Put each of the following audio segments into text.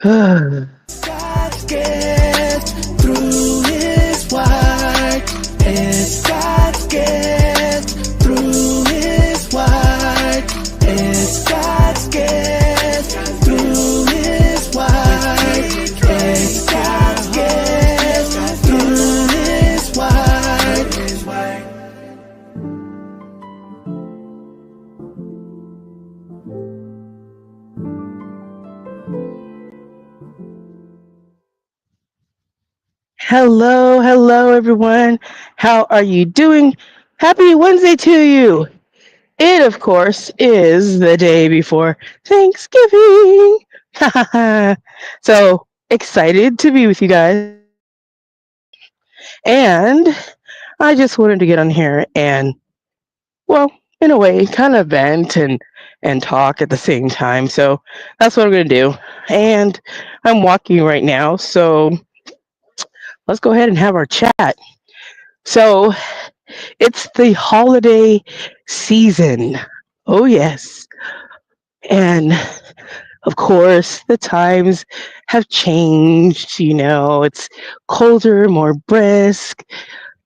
God's gift through His word. It's God's gift through His word. It's God's gift through His word. It's God's gift through His word. Hello, everyone. How are you doing? Happy Wednesday to you. It, of course, is the day before Thanksgiving. So excited to be with you guys. And I just wanted to get on here and, well, in a way, kind of vent and talk at the same time. So that's what I'm going to do. And I'm walking right now. So let's go ahead and have our chat. So it's the holiday season. Oh, yes. And of course, the times have changed. It's colder, more brisk,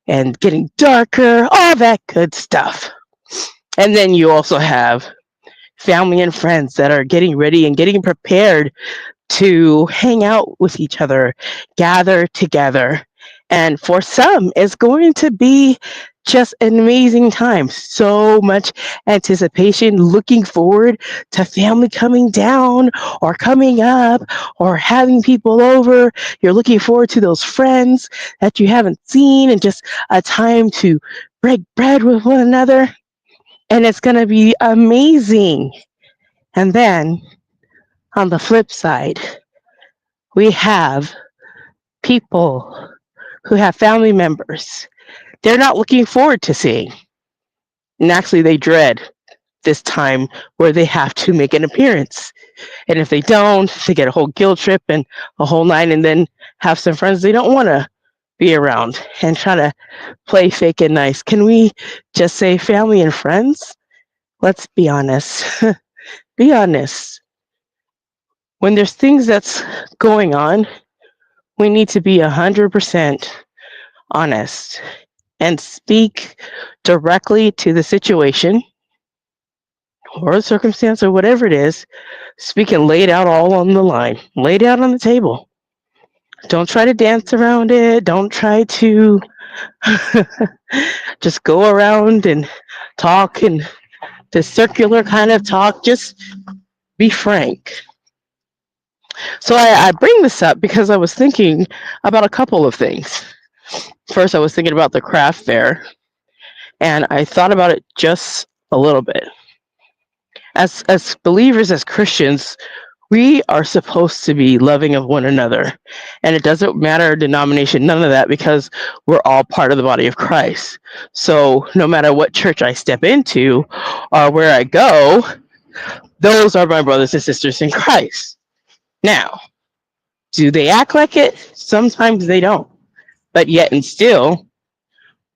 and getting darker, all that good stuff. And then you also have family and friends that are getting ready and getting prepared to hang out with each other, gather together. And for some, it's going to be just an amazing time. So much anticipation, looking forward to family coming down or coming up or having people over. You're looking forward to those friends that you haven't seen and just a time to break bread with one another. And it's going to be amazing. And then on the flip side, we have people who have family members they're not looking forward to seeing. And actually, they dread this time where they have to make an appearance. And if they don't, they get a whole guilt trip and a whole night, and then have some friends they don't want to be around and try to play fake and nice. Can we just say family and friends? Let's be honest. Be honest. When there's things that's going on, we need to be 100% honest and speak directly to the situation or the circumstance or whatever it is. Speak and lay it out all on the line, lay it out on the table. Don't try to dance around it. Don't try to just go around and talk and the circular kind of talk. Just be frank. So I bring this up because I was thinking about a couple of things. First, I was thinking about the craft fair, and I thought about it just a little bit. As believers, as Christians, we are supposed to be loving of one another, and it doesn't matter our denomination, none of that, because we're all part of the body of Christ. So no matter what church I step into or where I go, those are my brothers and sisters in Christ. Now, do they act like it? Sometimes they don't. But yet and still,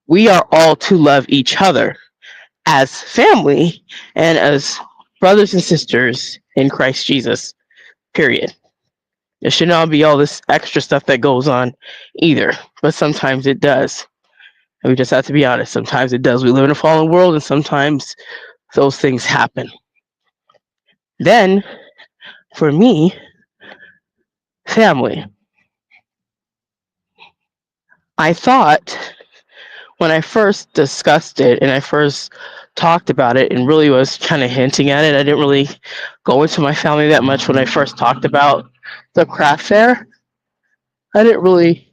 we are all to love each other as family and as brothers and sisters in Christ Jesus, period. There should not be all this extra stuff that goes on either, but sometimes it does. And we just have to be honest. Sometimes it does. We live in a fallen world, and sometimes those things happen. Then, for me, family. I thought when I first discussed it and I first talked about it and really was kind of hinting at it, I didn't really go into my family that much when I first talked about the craft fair. I didn't really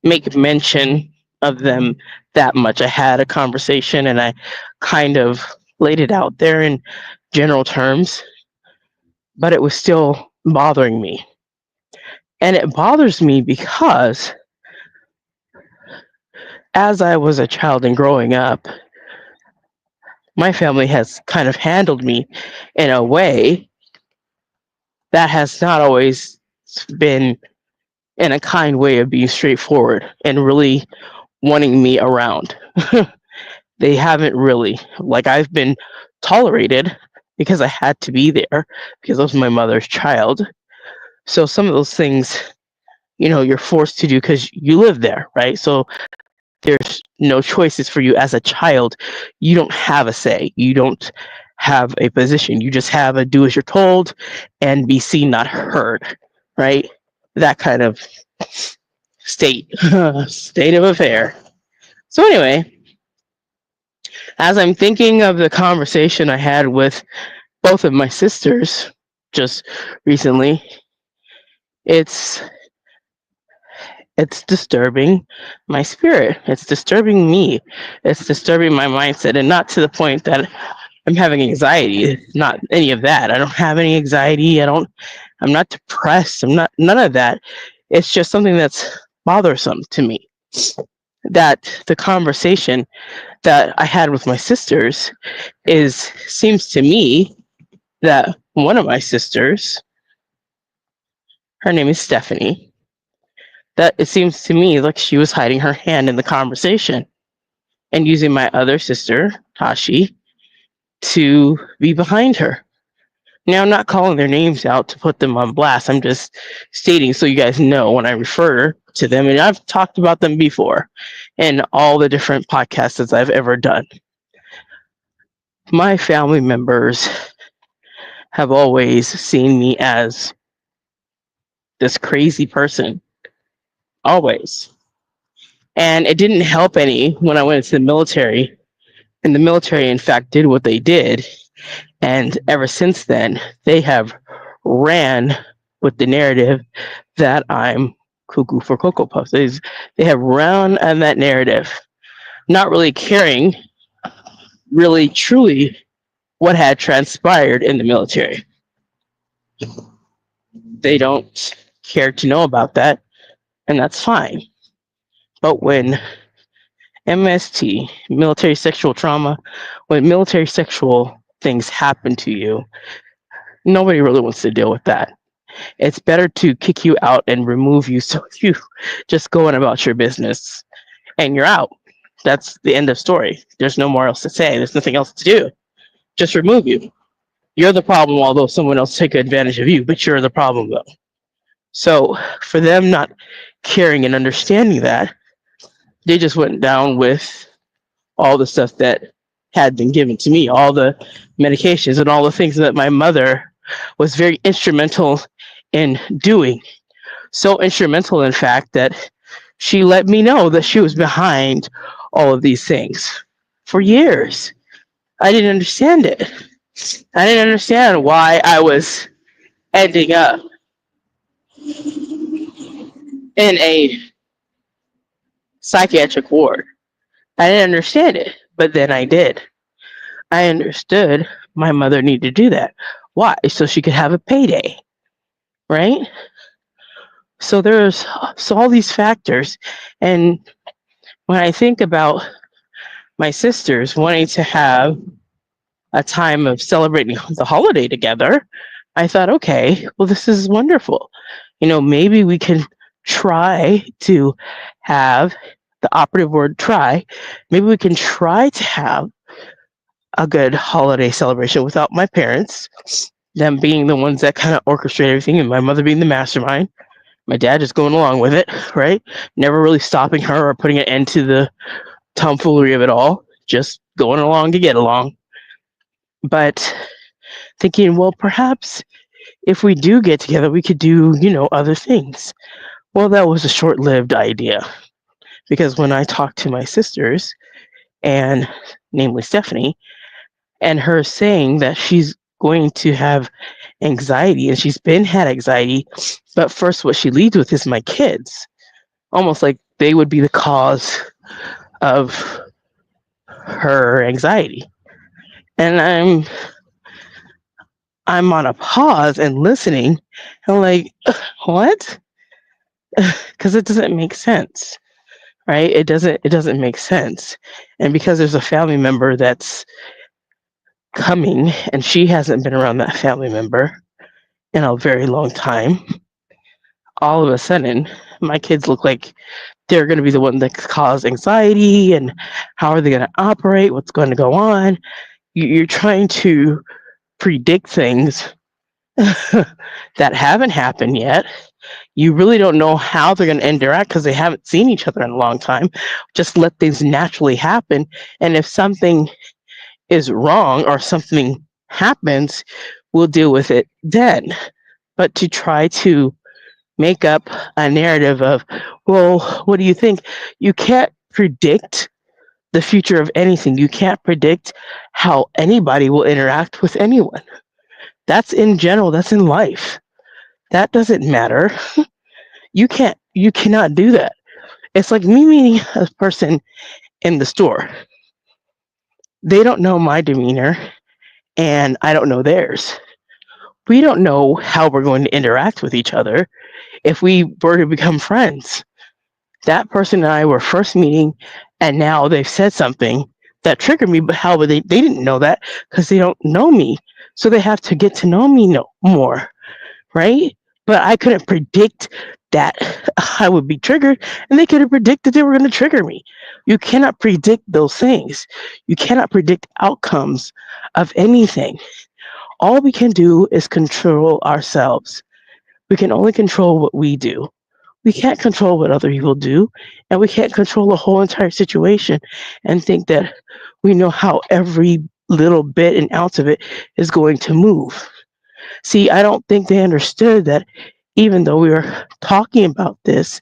make mention of them that much. I had a conversation and I kind of laid it out there in general terms, but it was still bothering me. And it bothers me because as I was a child and growing up, my family has kind of handled me in a way that has not always been in a kind way of being straightforward and really wanting me around. They haven't really. Like, I've been tolerated because I had to be there because I was my mother's child. So some of those things, you're forced to do because you live there, right? So there's no choices for you as a child. You don't have a say. You don't have a position. You just have a do as you're told and be seen, not heard, right? That kind of state state of affair. So anyway, as I'm thinking of the conversation I had with both of my sisters just recently, it's it's disturbing my spirit. It's disturbing me. It's disturbing my mindset, and not to the point that I'm having anxiety. It's not any of that. I don't have any anxiety. I'm not depressed. I'm not none of that. It's just something that's bothersome to me. That the conversation that I had with my sisters seems to me that one of my sisters, her name is Stephanie, that it seems to me like she was hiding her hand in the conversation and using my other sister, Tashi, to be behind her. Now, I'm not calling their names out to put them on blast. I'm just stating so you guys know when I refer to them, and I've talked about them before in all the different podcasts that I've ever done. My family members have always seen me as this crazy person, always. And it didn't help any when I went into the military. And the military, in fact, did what they did. And ever since then, they have ran with the narrative that I'm cuckoo for Cocoa Puffs. They have run on that narrative, not really caring, really, truly, what had transpired in the military. They don't care to know about that, and that's fine. But when MST, military sexual trauma, when military sexual things happen to you, nobody really wants to deal with that. It's better to kick you out and remove you so you just go on about your business and you're out. That's the end of story. There's no more else to say. There's nothing else to do. Just remove you. You're the problem, although someone else take advantage of you, but you're the problem though. So for them not caring and understanding that, they just went down with all the stuff that had been given to me, all the medications and all the things that my mother was very instrumental in doing. So instrumental, in fact, that she let me know that she was behind all of these things for years. I didn't understand it. I didn't understand why I was ending up in a psychiatric ward. I didn't understand it, but then I did. I understood my mother needed to do that. Why? So she could have a payday, right? So there's all these factors, and when I think about my sisters wanting to have a time of celebrating the holiday together, I thought, okay, well, this is wonderful. Maybe we can try to have the operative word try. Maybe we can try to have a good holiday celebration without my parents, them being the ones that kind of orchestrate everything, and my mother being the mastermind. My dad just going along with it, right? Never really stopping her or putting an end to the tomfoolery of it all, just going along to get along. But thinking, well, perhaps if we do get together, we could do, other things. Well, that was a short-lived idea, because when I talked to my sisters, and namely Stephanie, and her saying that she's going to have anxiety, and she's had anxiety, but first what she leads with is my kids, almost like they would be the cause of her anxiety. And I'm on a pause and listening, and like, what? Because it doesn't make sense, right? It doesn't make sense. And because there's a family member that's coming, and she hasn't been around that family member in a very long time, all of a sudden my kids look like they're going to be the one that cause anxiety, and how are they going to operate, what's going to go on. You're trying to predict things that haven't happened yet. You really don't know how they're going to interact because they haven't seen each other in a long time. Just let things naturally happen. And if something is wrong or something happens, we'll deal with it then. But to try to make up a narrative of, well, what do you think? You can't predict the future of anything. You can't predict how anybody will interact with anyone. That's in general, that's in life. That doesn't matter. You cannot do that. It's like me meeting a person in the store. They don't know my demeanor and I don't know theirs. We don't know how we're going to interact with each other if we were to become friends. That person and I were first meeting, and now they've said something that triggered me, but how would they didn't know that because they don't know me. So they have to get to know me more, right? But I couldn't predict that I would be triggered, and they could have predicted they were going to trigger me. You cannot predict those things. You cannot predict outcomes of anything. All we can do is control ourselves. We can only control what we do. We can't control what other people do, and we can't control the whole entire situation and think that we know how every little bit and ounce of it is going to move. See, I don't think they understood that even though we were talking about this,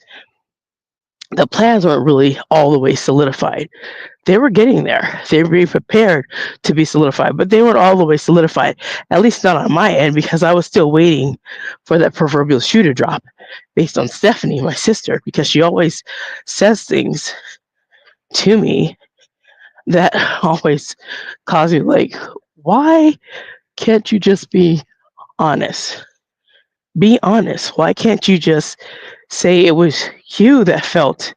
the plans weren't really all the way solidified. They were getting there. They were being prepared to be solidified, but they weren't all the way solidified, at least not on my end, because I was still waiting for that proverbial shoe to drop based on Stephanie, my sister, because she always says things to me that always cause me like, why can't you just be honest? Be honest. Why can't you just say it was you that felt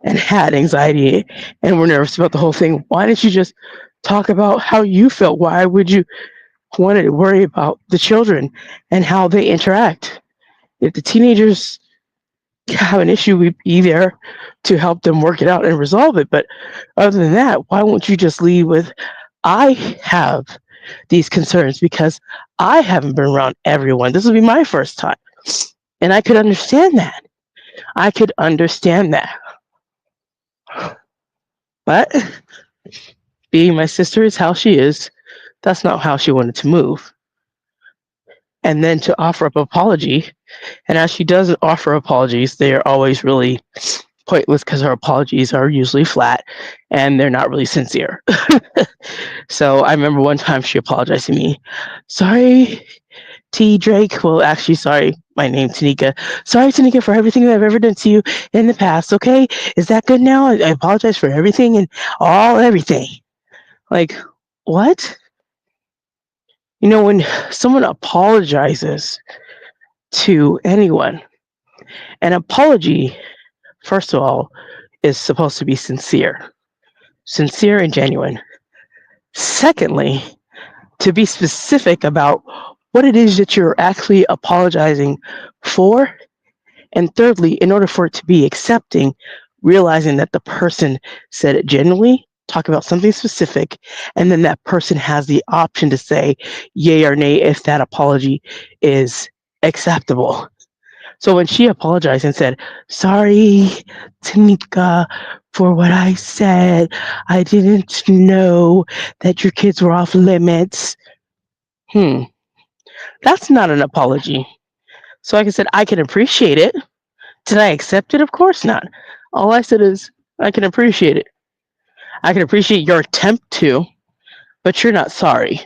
and had anxiety and were nervous about the whole thing? Why didn't you just talk about how you felt? Why would you want to worry about the children and how they interact? If the teenagers have an issue, we'd be there to help them work it out and resolve it. But other than that, why won't you just lead with, I have these concerns because I haven't been around everyone. This will be my first time. And I could understand that. I could understand that. But being my sister is how she is, that's not how she wanted to move. And then to offer up apology, and as she does offer apologies, they are always really pointless because her apologies are usually flat and they're not really sincere. So I remember one time she apologized to me. Sorry, T. Drake. Well, actually, sorry, my name's Tanika. Sorry, Tanika, for everything that I've ever done to you in the past. Okay, is that good now? I apologize for everything and everything. Like, what? You know, when someone apologizes to anyone, an apology, first of all, is supposed to be sincere and genuine. Secondly, to be specific about what it is that you're actually apologizing for. And thirdly, in order for it to be accepting, realizing that the person said it genuinely, talk about something specific, and then that person has the option to say yay or nay if that apology is acceptable. So when she apologized and said, sorry, Tanika, for what I said, I didn't know that your kids were off limits. That's not an apology. So like I said, I can appreciate it. Did I accept it? Of course not. All I said is, I can appreciate it. I can appreciate your attempt to, but you're not sorry.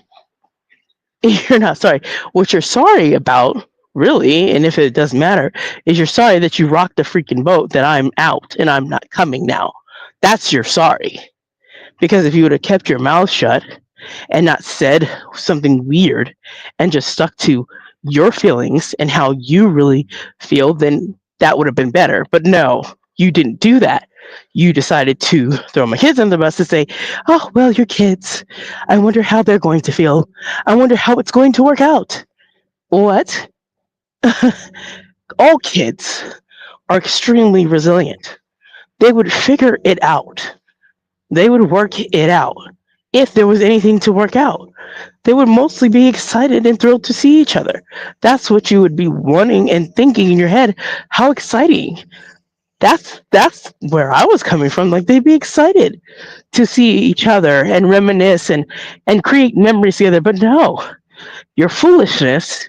You're not sorry. What you're sorry about, really, and if it doesn't matter, is you're sorry that you rocked the freaking boat, that I'm out and I'm not coming now. That's your sorry. Because if you would have kept your mouth shut and not said something weird and just stuck to your feelings and how you really feel, then that would have been better. But no, you didn't do that. You decided to throw my kids under the bus and say, oh, well, your kids. I wonder how they're going to feel. I wonder how it's going to work out. What? All kids are extremely resilient. They would figure it out. They would work it out. if there was anything to work out. They would mostly be excited and thrilled to see each other. That's what you would be wanting and thinking in your head. How exciting. That's where I was coming from. Like they'd be excited to see each other and reminisce and create memories together. But no, your foolishness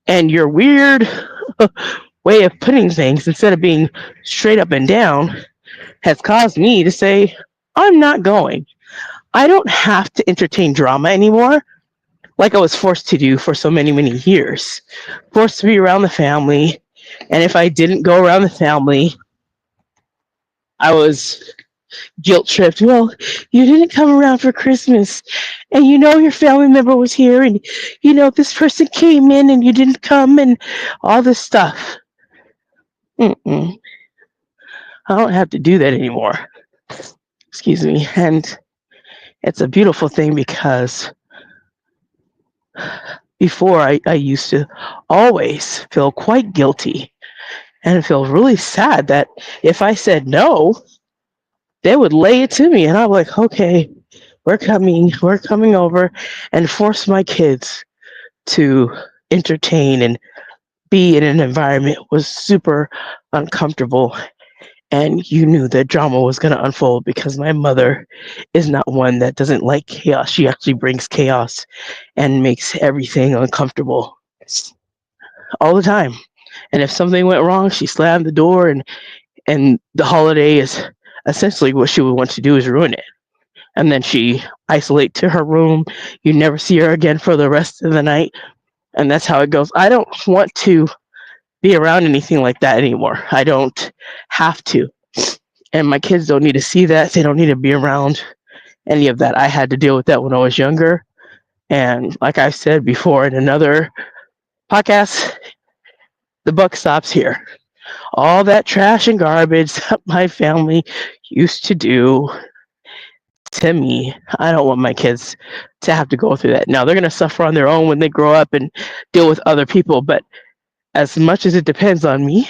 and your weird way of putting things instead of being straight up and down has caused me to say, I'm not going. I don't have to entertain drama anymore like I was forced to do for so many, many years. Forced to be around the family. And if I didn't go around the family, I was guilt tripped. Well, you didn't come around for Christmas. And you know your family member was here. And you know this person came in and you didn't come and all this stuff. Mm-mm. I don't have to do that anymore. Excuse me. And it's a beautiful thing because before I used to always feel quite guilty and feel really sad that if I said no, they would lay it to me. And I'm like, okay, we're coming over, and force my kids to entertain and be in an environment was super uncomfortable. And you knew that drama was going to unfold because my mother is not one that doesn't like chaos. She actually brings chaos and makes everything uncomfortable all the time. And if something went wrong, she slammed the door, and the holiday is essentially what she would want to do is ruin it. And then she isolate to her room. You never see her again for the rest of the night. And that's how it goes. I don't want to be around anything like that anymore. I don't have to. And my kids don't need to see that. They don't need to be around any of that. I had to deal with that when I was younger. And like I've said before in another podcast, the buck stops here. All that trash and garbage that my family used to do to me, I don't want my kids to have to go through that. Now, they're going to suffer on their own when they grow up and deal with other people, but as much as it depends on me,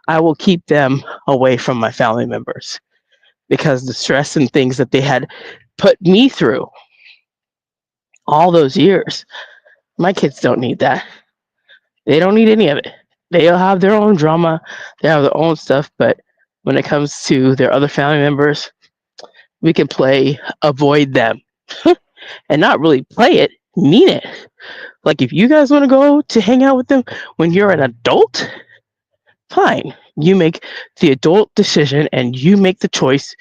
I will keep them away from my family members because the stress and things that they had put me through all those years, my kids don't need that. They don't need any of it. They'll have their own drama, they have their own stuff, but when it comes to their other family members, we can play avoid them and not really play it, mean it. Like if you guys want to go to hang out with them when you're an adult, fine. You make the adult decision and you make the choice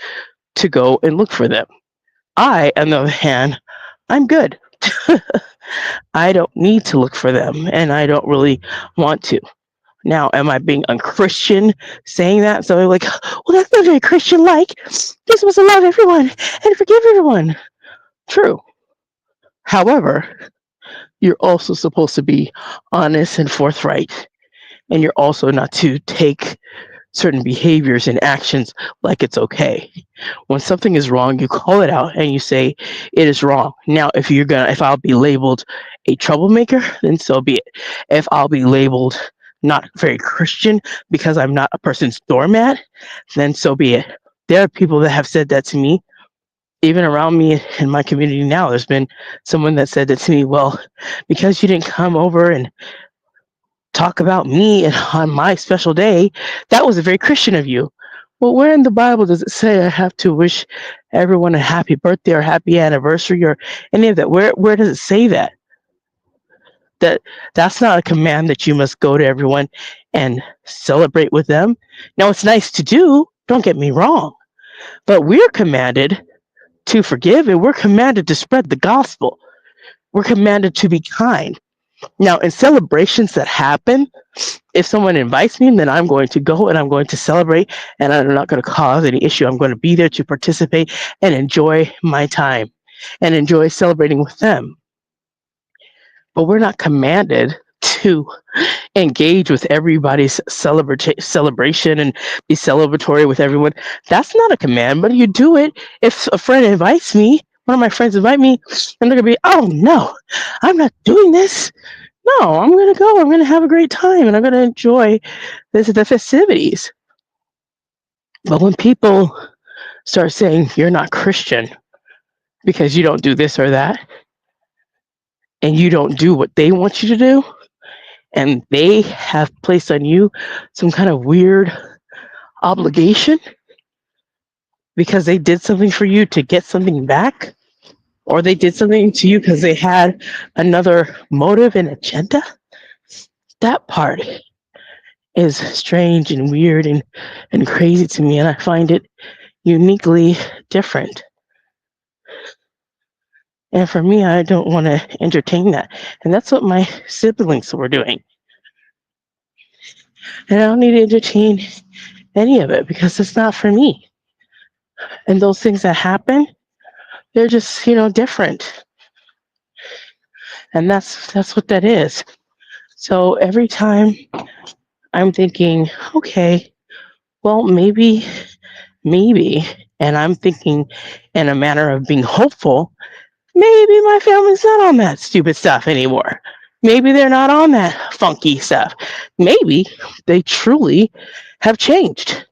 to go and look for them. I, on the other hand, I'm good. I don't need to look for them and I don't really want to. Now, am I being unchristian saying that? So I'm like, well, that's not very Christian like. You're supposed to love everyone and forgive everyone. True. However, you're also supposed to be honest and forthright. And you're also not to take certain behaviors and actions like it's okay. When something is wrong, you call it out and you say it is wrong. Now, if I'll be labeled a troublemaker, then so be it. If I'll be labeled not very Christian because I'm not a person's doormat, then so be it. There are people that have said that to me, even around me in my community now. There's been someone that said that to me, well, because you didn't come over and talk about me on my special day, that was a very Christian of you. Well, where in the Bible does it say I have to wish everyone a happy birthday or happy anniversary or any of that? Where does it say that? That's not a command that you must go to everyone and celebrate with them. Now it's nice to do, don't get me wrong, but we're commanded to forgive and we're commanded to spread the gospel. We're commanded to be kind. Now, in celebrations that happen, if someone invites me, then I'm going to go and I'm going to celebrate and I'm not going to cause any issue. I'm going to be there to participate and enjoy my time and enjoy celebrating with them. But we're not commanded to engage with everybody's celebration and be celebratory with everyone. That's not a command, but you do it if a friend invites me. One of my friends invite me, and they're gonna be, "Oh no, I'm not doing this. No, I'm gonna go. I'm gonna have a great time, and I'm gonna enjoy the festivities." But when people start saying you're not Christian, because you don't do this or that, and you don't do what they want you to do, and they have placed on you some kind of weird obligation because they did something for you to get something back, or they did something to you because they had another motive and agenda, that part is strange and weird and crazy to me, and I find it uniquely different. And for me, I don't want to entertain that. And that's what my siblings were doing. And I don't need to entertain any of it because it's not for me. And those things that happen, they're just, different. And that's what that is. So every time I'm thinking, okay, well, maybe, and I'm thinking in a manner of being hopeful, maybe my family's not on that stupid stuff anymore. Maybe they're not on that funky stuff. Maybe they truly have changed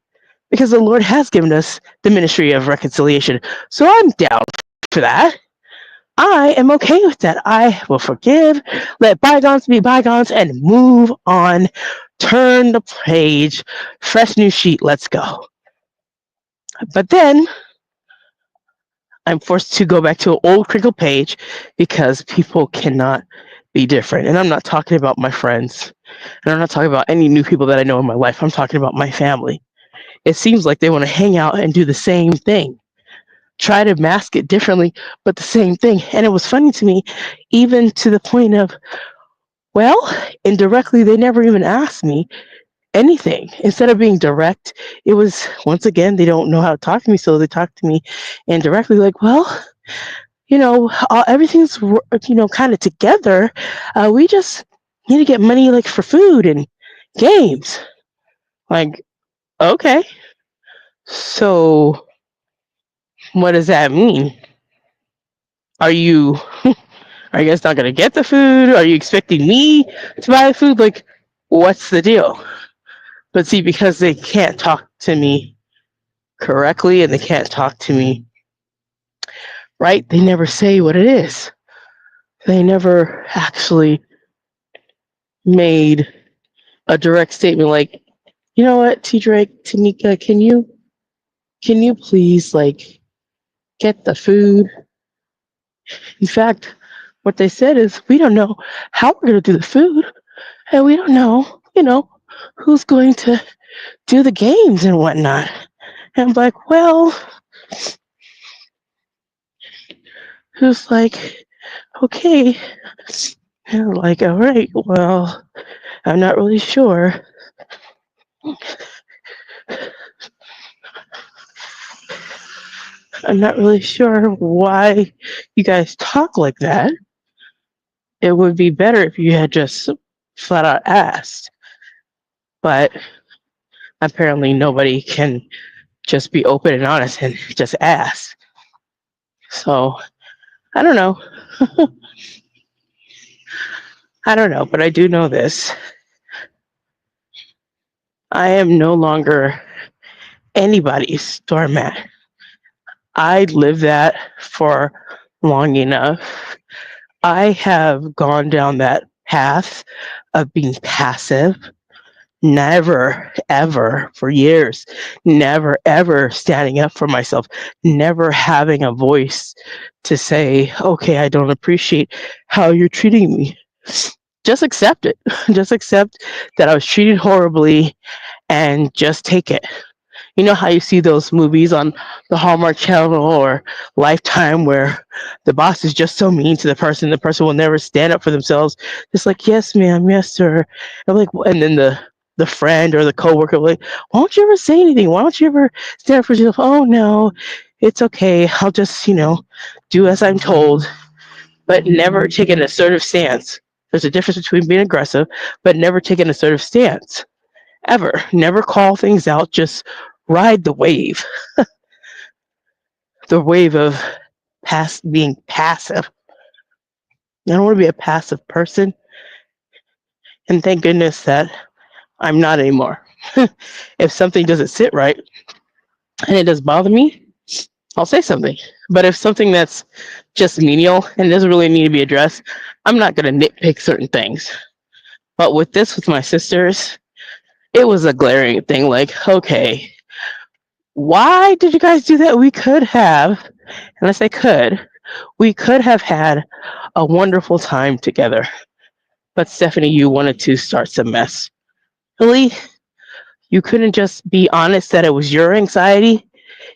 because the Lord has given us the ministry of reconciliation. So I'm down for that. I am okay with that. I will forgive, let bygones be bygones, and move on. Turn the page, fresh new sheet, let's go. But then I'm forced to go back to an old crinkled page because people cannot be different. And I'm not talking about my friends. And I'm not talking about any new people that I know in my life. I'm talking about my family. It seems like they want to hang out and do the same thing, try to mask it differently, but the same thing. And it was funny to me, even to the point of, well, indirectly, they never even asked me anything. Instead of being direct, it was, once again, they don't know how to talk to me, so they talk to me indirectly, like, well, everything's, kind of together. We just need to get money, like, for food and games. Like, okay, so what does that mean? Are you Are you guys not going to get the food? Are you expecting me to buy the food? Like, what's the deal? But see, because they can't talk to me correctly and they can't talk to me right, they never say what it is. They never actually made a direct statement like, you know what, TDRAKE, Tanika, can you please, like, get the food? In fact, what they said is, we don't know how we're going to do the food, and we don't know, who's going to do the games and whatnot. And I'm like, well, who's like, okay. And I'm like, all right, well, I'm not really sure. I'm not really sure why you guys talk like that. It would be better if you had just flat out asked. But apparently nobody can just be open and honest and just ask. So I don't know. I don't know, but I do know this. I am no longer anybody's doormat. I lived that for long enough. I have gone down that path of being passive, never, ever, for years, never, ever standing up for myself, never having a voice to say, okay, I don't appreciate how you're treating me. Just accept it. Just accept that I was treated horribly and just take it. You know how you see those movies on the Hallmark Channel or Lifetime where the boss is just so mean to the person will never stand up for themselves. Just like, yes, ma'am, yes, sir. And like, and then the friend or the coworker will like, why don't you ever say anything? Why don't you ever stand up for yourself? Oh no, it's okay. I'll just, do as I'm told, but never take an assertive stance. There's a difference between being aggressive, but never take an assertive stance. Ever. Never call things out. Just ride the wave. The wave of being passive. I don't want to be a passive person. And thank goodness that I'm not anymore. If something doesn't sit right and it does bother me, I'll say something. But if something that's just menial and doesn't really need to be addressed, I'm not going to nitpick certain things. But with this, with my sisters, it was a glaring thing. Like, okay, why did you guys do that? We could have, and I say could, we could have had a wonderful time together. But Stephanie, you wanted to start some mess. Really? You couldn't just be honest that it was your anxiety?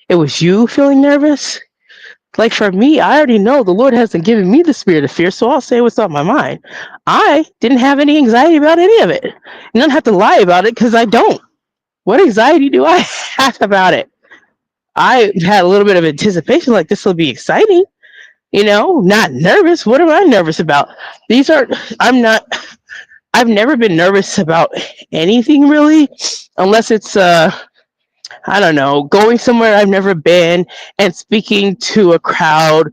It was you feeling nervous? Like for me, I already know the Lord hasn't given me the spirit of fear, so I'll say what's on my mind. I didn't have any anxiety about any of it. And I don't have to lie about it because I don't. What anxiety do I have about it? I had a little bit of anticipation, like this will be exciting, not nervous. What am I nervous about? These are, I'm not, I've never been nervous about anything really, unless it's, I don't know, going somewhere I've never been and speaking to a crowd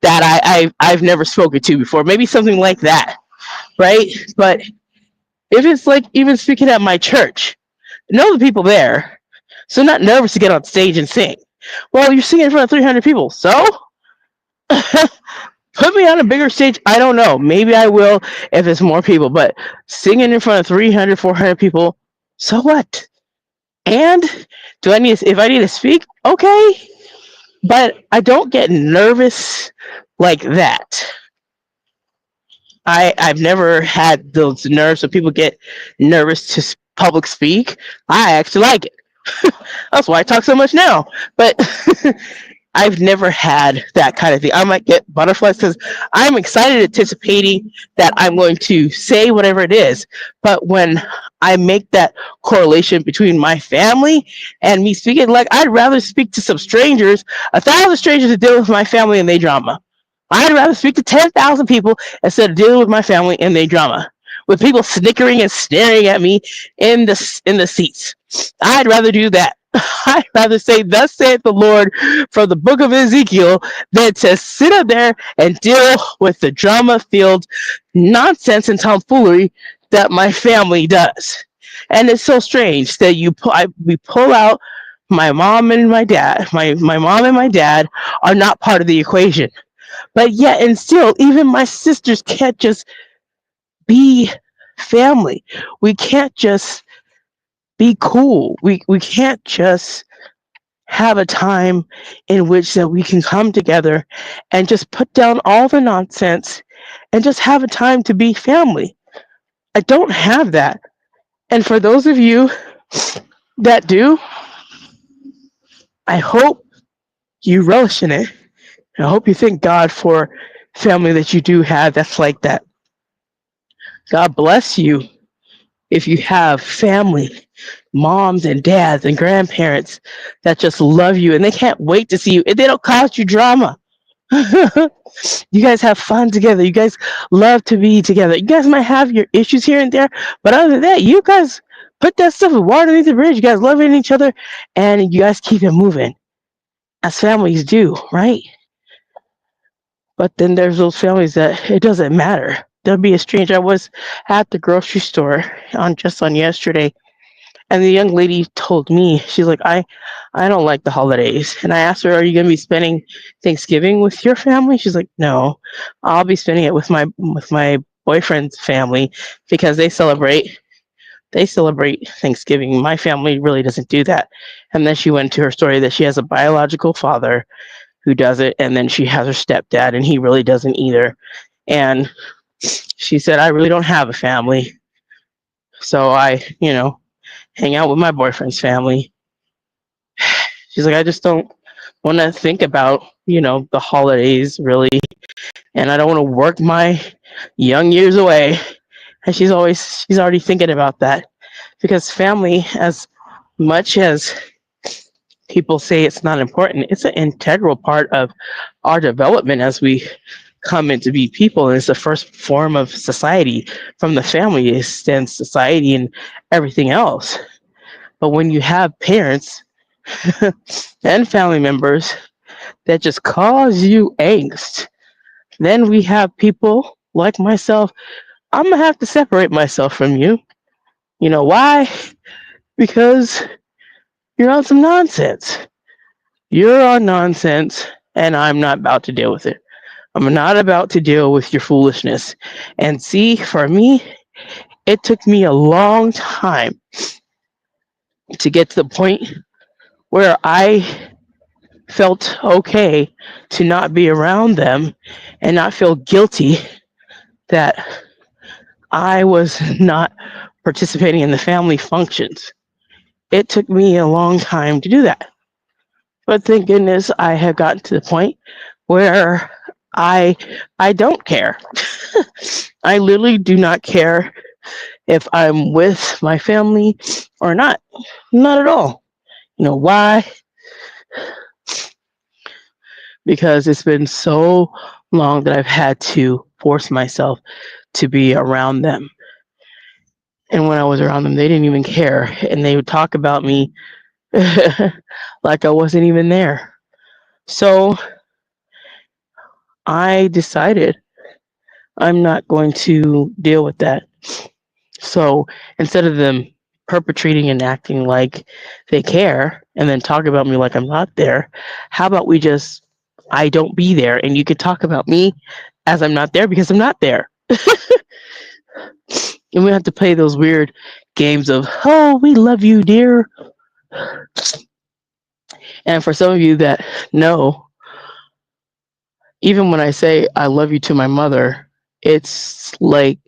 that I've never spoken to before. Maybe something like that, right? But if it's like even speaking at my church, know the people there, so not nervous to get on stage and sing. Well, you're singing in front of 300 people, so put me on a bigger stage. I don't know. Maybe I will if it's more people, but singing in front of 300, 400 people, so what? And if I need to speak, okay, but I don't get nervous like that. I've never had those nerves when people get nervous to public speak. I actually like it. That's why I talk so much now. But I've never had that kind of thing. I might get butterflies because I'm excited, anticipating that I'm going to say whatever it is. But when I make that correlation between my family and me speaking, like I'd rather speak to some strangers, 1,000 strangers to deal with my family and their drama. I'd rather speak to 10,000 people instead of dealing with my family and their drama. With people snickering and staring at me in the seats. I'd rather do that. I'd rather say, "Thus saith the Lord," from the book of Ezekiel, than to sit up there and deal with the drama-filled nonsense and tomfoolery that my family does. And it's so strange that we pull out my mom and my dad. My mom and my dad are not part of the equation, but yet and still, even my sisters can't just be family. We can't just be cool. We can't just have a time in which that we can come together and just put down all the nonsense and just have a time to be family. I don't have that. And for those of you that do, I hope you relish in it. I hope you thank God for family that you do have that's like that. God bless you if you have family, moms and dads and grandparents that just love you and they can't wait to see you and they don't cause you drama. You guys have fun together. You guys love to be together. You guys might have your issues here and there, but other than that, you guys put that stuff with water underneath the bridge. You guys loving each other and you guys keep it moving as families do, right? But then there's those families that it doesn't matter. There'll be a stranger. I was at the grocery store on yesterday, and the young lady told me, she's like, I don't like the holidays. And I asked her, are you going to be spending Thanksgiving with your family? She's like, no, I'll be spending it with my boyfriend's family because they celebrate Thanksgiving. My family really doesn't do that. And then she went to her story that she has a biological father who does it, and then she has her stepdad, and he really doesn't either. And she said, I really don't have a family. So I, hang out with my boyfriend's family. She's like, I just don't want to think about, the holidays really. And I don't want to work my young years away. And she's already thinking about that because family, as much as people say it's not important, it's an integral part of our development as we come in to be people. And it's the first form of society. From the family extends society and everything else. But when you have parents and family members that just cause you angst, then we have people like myself. I'm going to have to separate myself from you. You know why? Because you're on some nonsense. You're on nonsense, and I'm not about to deal with it. I'm not about to deal with your foolishness. And see, for me, it took me a long time to get to the point where I felt okay to not be around them and not feel guilty that I was not participating in the family functions. It took me a long time to do that. But thank goodness I have gotten to the point where I I don't care. I literally do not care if I'm with my family or not. Not at all. You know why? Because it's been so long that I've had to force myself to be around them. And when I was around them, they didn't even care. And they would talk about me like I wasn't even there. So I decided I'm not going to deal with that. So instead of them perpetrating and acting like they care and then talk about me like I'm not there, how about we just, I don't be there and you could talk about me as I'm not there because I'm not there. And we have to play those weird games of, oh, we love you, dear. And for some of you that know, even when I say I love you to my mother, it's like,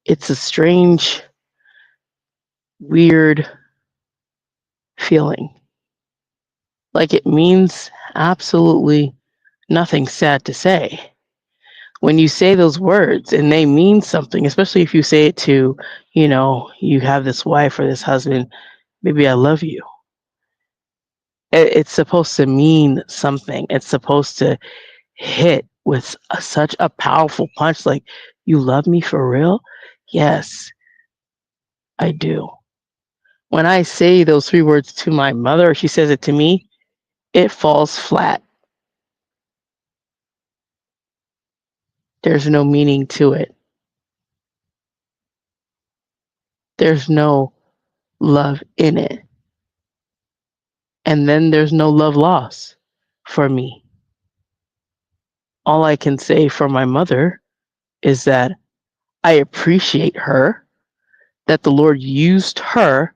it's a strange, weird feeling. Like it means absolutely nothing, sad to say. When you say those words and they mean something, especially if you say it to, you have this wife or this husband, maybe I love you. It's supposed to mean something. It's supposed to hit with such a powerful punch like, you love me for real? Yes, I do. When I say those three words to my mother, or she says it to me, it falls flat. There's no meaning to it. There's no love in it. And then there's no love loss for me. All I can say for my mother is that I appreciate her, that the Lord used her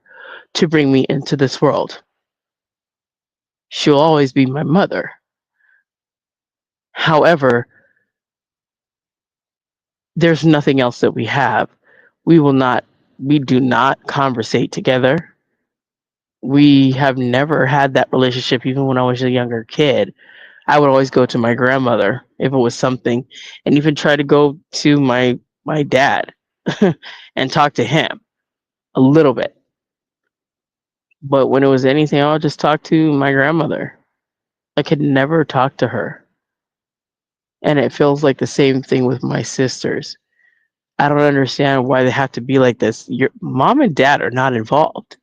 to bring me into this world. She'll always be my mother. However, there's nothing else that we have. We do not conversate together. We have never had that relationship even when I was a younger kid. I would always go to my grandmother if it was something, and even try to go to my dad and talk to him a little bit. But when it was anything, I'll just talk to my grandmother. I could never talk to her. And it feels like the same thing with my sisters. I don't understand why they have to be like this. Your mom and dad are not involved.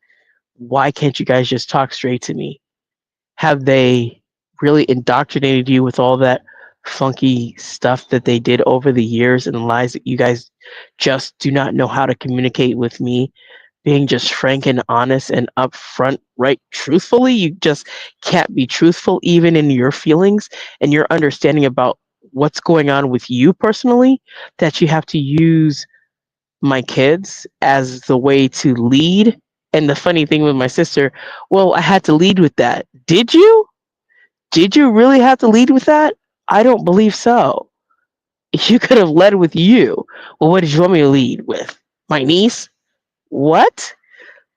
Why can't you guys just talk straight to me? Have they really indoctrinated you with all that funky stuff that they did over the years and lies that you guys just do not know how to communicate with me? Being just frank and honest and upfront, right? Truthfully, you just can't be truthful even in your feelings and your understanding about what's going on with you personally, that you have to use my kids as the way to lead. And the funny thing with my sister, well, I had to lead with that. Did you? Did you really have to lead with that? I don't believe so. You could have led with you. Well, what did you want me to lead with? My niece? What?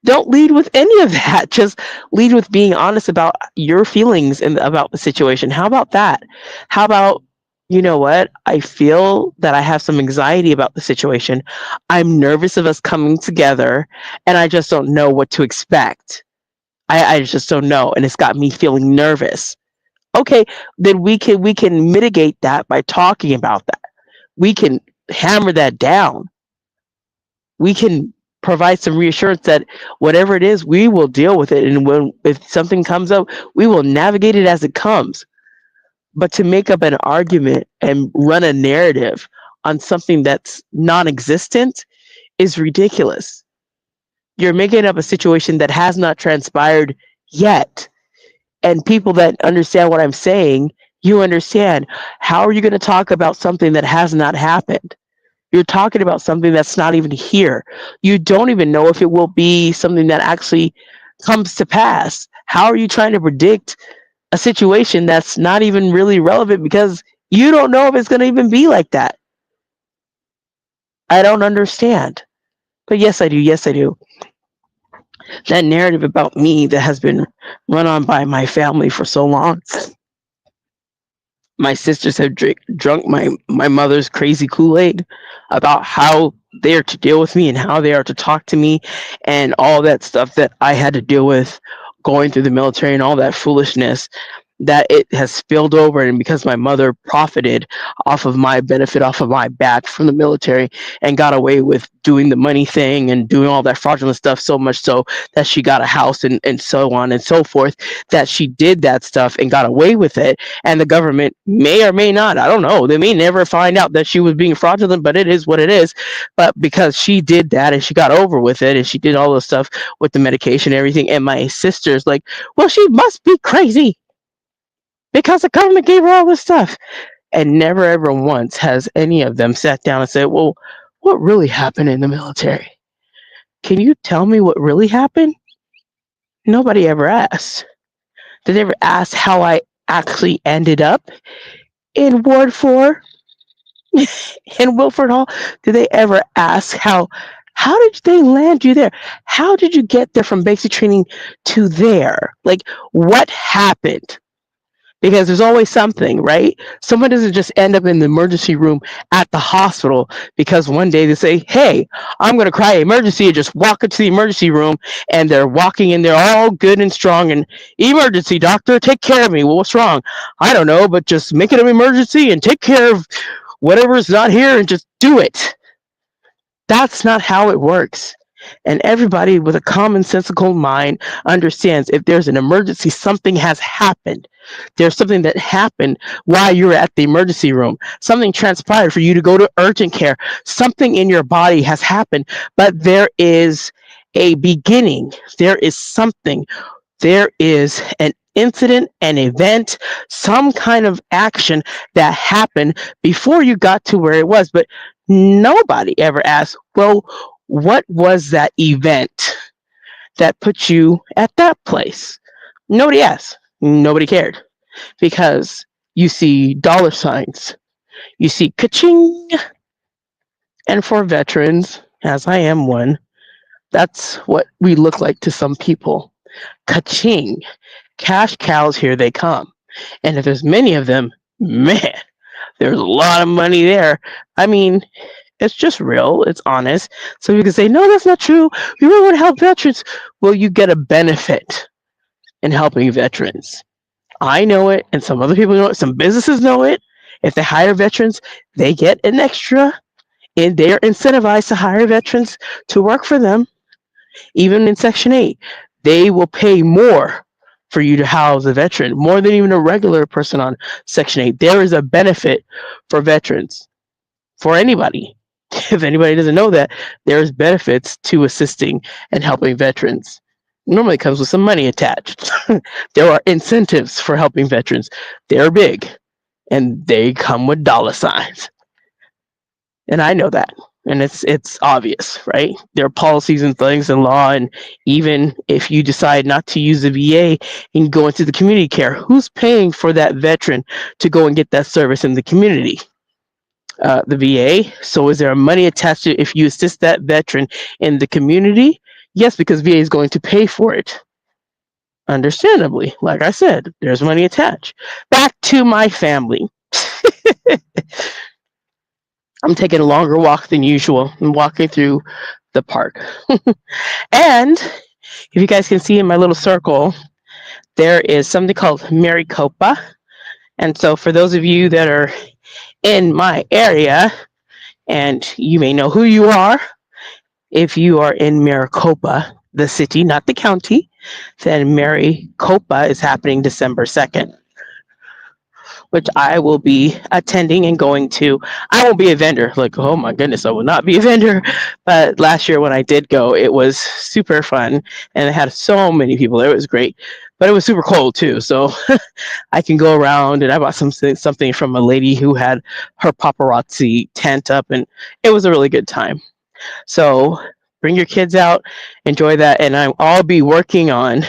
Don't lead with any of that. Just lead with being honest about your feelings and about the situation. How about that? How about, you know what? I feel that I have some anxiety about the situation. I'm nervous of us coming together and I just don't know what to expect. I just don't know. And it's got me feeling nervous. Okay, then we can mitigate that by talking about that. We can hammer that down. We can provide some reassurance that whatever it is, we will deal with it. And when if something comes up, we will navigate it as it comes. But to make up an argument and run a narrative on something that's non-existent is ridiculous. You're making up a situation that has not transpired yet. And people that understand what I'm saying, you understand. How are you going to talk about something that has not happened? You're talking about something that's not even here. You don't even know if it will be something that actually comes to pass. How are you trying to predict a situation that's not even really relevant because you don't know if it's going to even be like that? I don't understand. But yes, I do. Yes, I do. That narrative about me that has been run on by my family for so long. My sisters have drunk my mother's crazy Kool-Aid about how they are to deal with me and how they are to talk to me and all that stuff that I had to deal with going through the military and all that foolishness that it has spilled over. And because my mother profited off of my benefit, off of my batch from the military, and got away with doing the money thing and doing all that fraudulent stuff, so much so that she got a house and so on and so forth, that she did that stuff and got away with it. And the government may or may not, I don't know, they may never find out that she was being fraudulent, but it is what it is. But because she did that and she got over with it and she did all the stuff with the medication and everything, and my sister's like, well, she must be crazy because the government gave her all this stuff. And never ever once has any of them sat down and said, well, what really happened in the military? Can you tell me what really happened? Nobody ever asked. Did they ever ask how I actually ended up in Ward 4 in Wilford Hall? Did they ever ask how did they land you there? How did you get there from basic training to there? Like, what happened? Because there's always something, right? Someone doesn't just end up in the emergency room at the hospital because one day they say, hey, I'm going to cry emergency, and just walk into the emergency room, and they're walking in there all good and strong and, emergency, doctor, take care of me. Well, what's wrong? I don't know, but just make it an emergency and take care of whatever's not here and just do it. That's not how it works. And everybody with a commonsensical mind understands if there's an emergency, something has happened. There's something that happened while you were at the emergency room. Something transpired for you to go to urgent care. Something in your body has happened, but there is a beginning. There is something. There is an incident, an event, some kind of action that happened before you got to where it was. But nobody ever asked, well, what was that event that put you at that place? Nobody asked. Nobody cared because you see dollar signs, you see ka-ching. And for veterans, as I am one, that's what we look like to some people. Ka-ching. Cash cows, here they come. And if there's many of them, man, there's a lot of money there. I mean, it's just real. It's honest. So you can say, no, that's not true. We really want to help veterans. Well, you get a benefit in helping veterans. I know it, and some other people know it. Some businesses know it. If they hire veterans, they get an extra, and they're incentivized to hire veterans to work for them. Even in Section 8, they will pay more for you to house a veteran, more than even a regular person on Section 8. There is a benefit for veterans, for anybody. If anybody doesn't know that, there's benefits to assisting and helping veterans. Normally it comes with some money attached. There are incentives for helping veterans. They're big, and they come with dollar signs. And I know that. And it's obvious, right? There are policies and things and law, and even if you decide not to use the VA and go into the community care, who's paying for that veteran to go and get that service in the community? The VA. So is there money attached to if you assist that veteran in the community? Yes, because VA is going to pay for it. Understandably, like I said, there's money attached. Back to my family. I'm taking a longer walk than usual. I'm walking through the park. And if you guys can see in my little circle, there is something called Maricopa. And so for those of you that are in my area, and you may know who you are, if you are in Maricopa, the city, not the county, then Maricopa is happening December 2nd. which I will be attending and going to. I won't be a vendor. Like, oh my goodness, I will not be a vendor. But last year when I did go, it was super fun, and it had so many people there. It was great, but it was super cold too. So I can go around, and I bought something from a lady who had her paparazzi tent up, and it was a really good time. So bring your kids out, enjoy that, and I'll be working on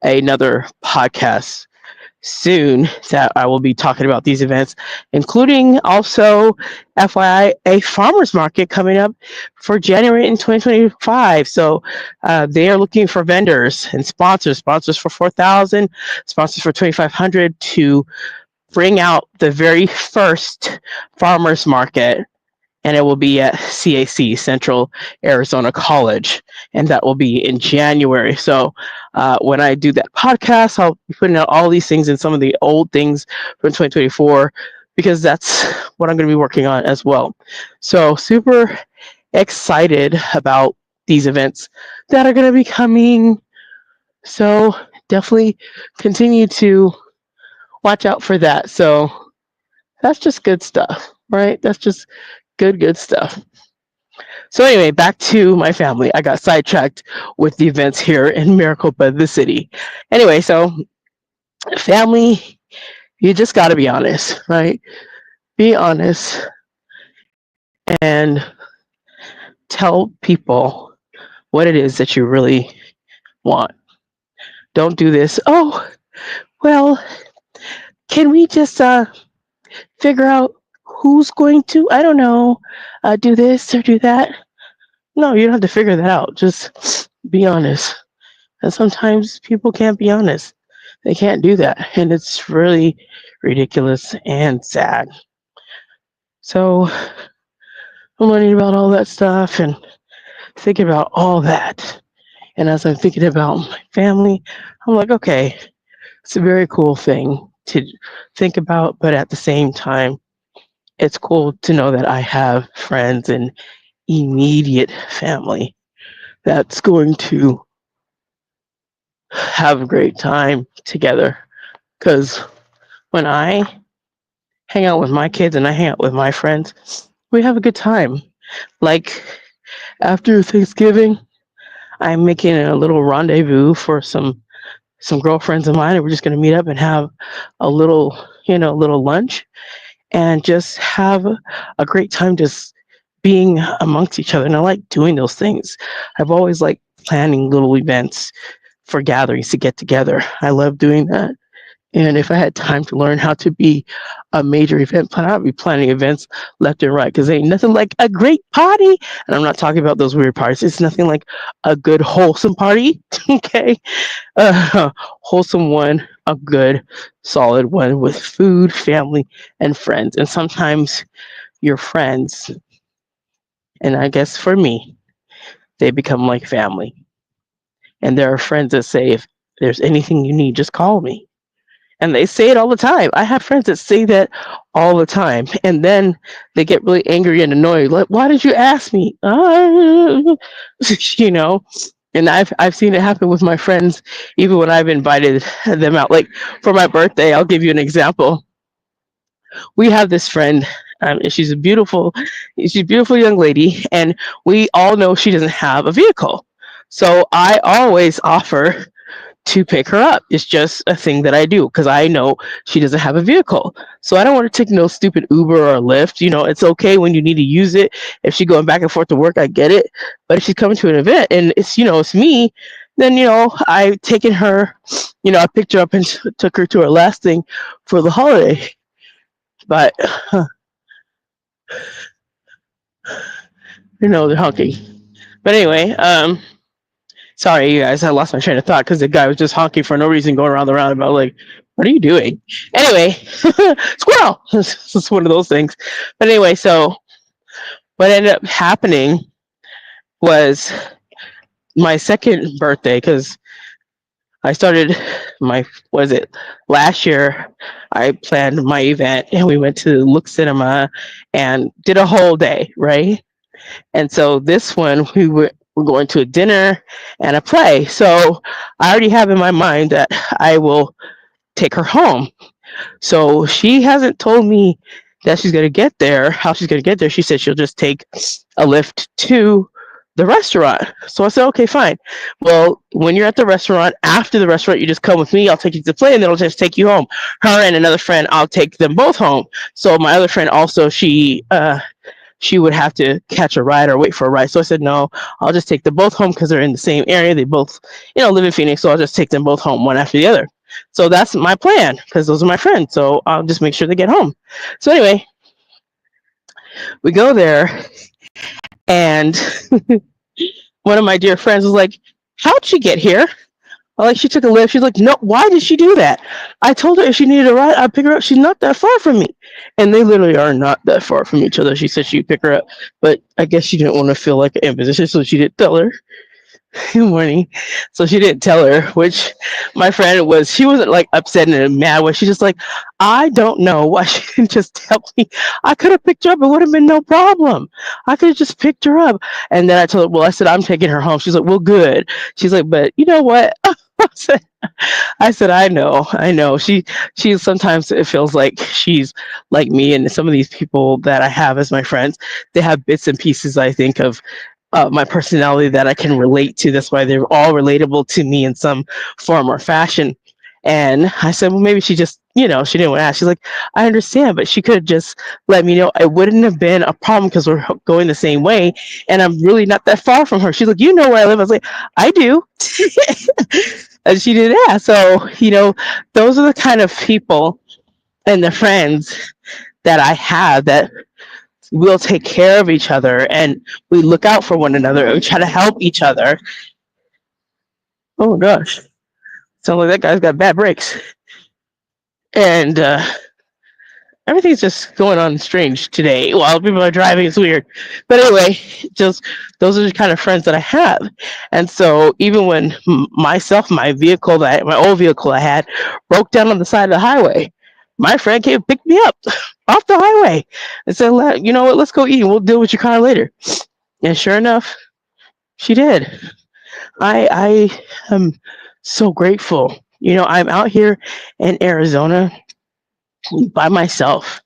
another podcast soon that I will be talking about these events, including also, FYI, a farmers market coming up for January in 2025. So they are looking for vendors and sponsors for 4,000, sponsors for 2,500 to bring out the very first farmers market, and it will be at CAC, Central Arizona College, and that will be in January. So when I do that podcast, I'll be putting out all these things and some of the old things from 2024, because that's what I'm going to be working on as well. So super excited about these events that are going to be coming. So definitely continue to watch out for that. So that's just good stuff, right? That's just good stuff. So anyway, back to my family. I got sidetracked with the events here in Maricopa, the city. Anyway, so family, you just got to be honest, right? Be honest and tell people what it is that you really want. Don't do this. Oh, well, can we just figure out who's going to, I don't know, do this or do that? No, you don't have to figure that out. Just be honest. And sometimes people can't be honest. They can't do that. And it's really ridiculous and sad. So I'm learning about all that stuff and thinking about all that. And as I'm thinking about my family, I'm like, okay, it's a very cool thing to think about. But at the same time, it's cool to know that I have friends and immediate family that's going to have a great time together. Because when I hang out with my kids and I hang out with my friends, we have a good time. Like after Thanksgiving, I'm making a little rendezvous for some girlfriends of mine, and we're just going to meet up and have a little, little lunch and just have a great time just being amongst each other. And I like doing those things. I've always liked planning little events for gatherings to get together. I love doing that. And if I had time to learn how to be a major event planner, I'd be planning events left and right, because ain't nothing like a great party. And I'm not talking about those weird parties. It's nothing like a good, wholesome party. Okay. Wholesome one, a good, solid one with food, family, and friends. And sometimes your friends, and I guess for me, they become like family. And there are friends that say, if there's anything you need, just call me. And they say it all the time. I have friends that say that all the time. And then they get really angry and annoyed. Like, why did you ask me? You know, and I've seen it happen with my friends, even when I've invited them out. Like for my birthday, I'll give you an example. We have this friend. And she's a beautiful young lady, and we all know she doesn't have a vehicle. So I always offer to pick her up. It's just a thing that I do because I know she doesn't have a vehicle. So I don't want to take no stupid Uber or Lyft. It's okay when you need to use it. If she's going back and forth to work, I get it. But if she's coming to an event and it's me, then, I've taken her, I picked her up and took her to her last thing for the holiday. But, they're honking. But anyway, sorry, you guys. I lost my train of thought because the guy was just honking for no reason, going around the roundabout. Like, what are you doing? Anyway, squirrel. It's one of those things. But anyway, so what ended up happening was my second birthday, because I started last year. I planned my event and we went to Look Cinema and did a whole day, right? And so this one, we're going to a dinner and a play. So I already have in my mind that I will take her home. So she hasn't told me that she's gonna get there, how she's gonna get there. She said she'll just take a lift to the restaurant. So I said, okay, fine. Well, when you're at the restaurant, after the restaurant, you just come with me. I'll take you to the plane, and then I'll just take you home. Her and another friend, I'll take them both home. So my other friend also, she would have to catch a ride or wait for a ride. So I said, no, I'll just take them both home because they're in the same area. They both, live in Phoenix. So I'll just take them both home one after the other. So that's my plan because those are my friends. So I'll just make sure they get home. So anyway, we go there, and one of my dear friends was like, how'd she get here? Like, she took a lift. She's like, no, why did she do that? I told her if she needed a ride, I'd pick her up. She's not that far from me. And they literally are not that far from each other. She said she'd pick her up, but I guess she didn't want to feel like an imposition, so she didn't tell her. Good morning. So she didn't tell her, which my friend was, she wasn't like upset and mad way. She's just like, I don't know why she didn't just tell me. I could have picked her up. It would have been no problem. I could have just picked her up. And then I told her, well, I said, I'm taking her home. She's like, well, good. She's like, but you know what? I said, I know. She sometimes it feels like she's like me, and some of these people that I have as my friends, they have bits and pieces, I think, of my personality that I can relate to. That's why they're all relatable to me in some form or fashion. And I said, well, maybe she just, she didn't want to ask. She's like, I understand, but she could have just let me know. It wouldn't have been a problem because we're going the same way. And I'm really not that far from her. She's like, you know where I live? I was like, I do. And she did ask. So, those are the kind of people and the friends that I have that we'll take care of each other and we look out for one another. We try to help each other. Oh gosh. Sounds like that guy's got bad brakes. And everything's just going on strange today while people are driving. It's weird. But anyway, just those are the kind of friends that I have. And so even when my old vehicle I had broke down on the side of the highway, my friend came and picked me up off the highway and said, you know what, let's go eat and we'll deal with your car later. And sure enough, she did. I am so grateful. I'm out here in Arizona by myself,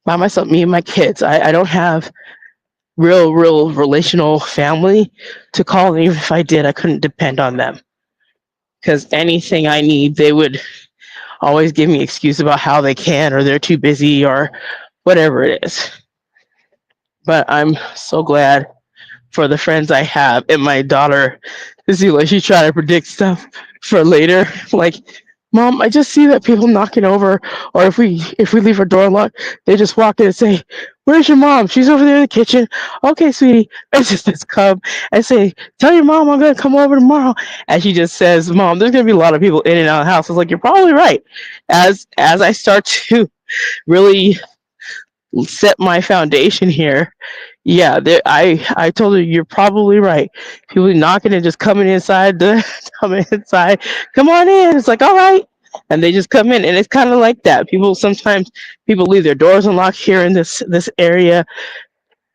me and my kids. I don't have real relational family to call. And even if I did, I couldn't depend on them because anything I need, they would always give me excuse about how they can or they're too busy or whatever it is. But I'm so glad for the friends I have. And my daughter, she's trying to predict stuff for later. Like, Mom, I just see that people knocking over, or if we leave our door unlocked, they just walk in and say, "Where's your mom? She's over there in the kitchen." Okay, sweetie. And just come and say, "Tell your mom I'm gonna come over tomorrow." And she just says, "Mom, there's gonna be a lot of people in and out of the house." I was like, "You're probably right." As I start to really set my foundation here, yeah, I told her you're probably right. People knocking and just coming inside, come on in. It's like, all right. And they just come in, and it's kind of like that. Sometimes people leave their doors unlocked here in this area,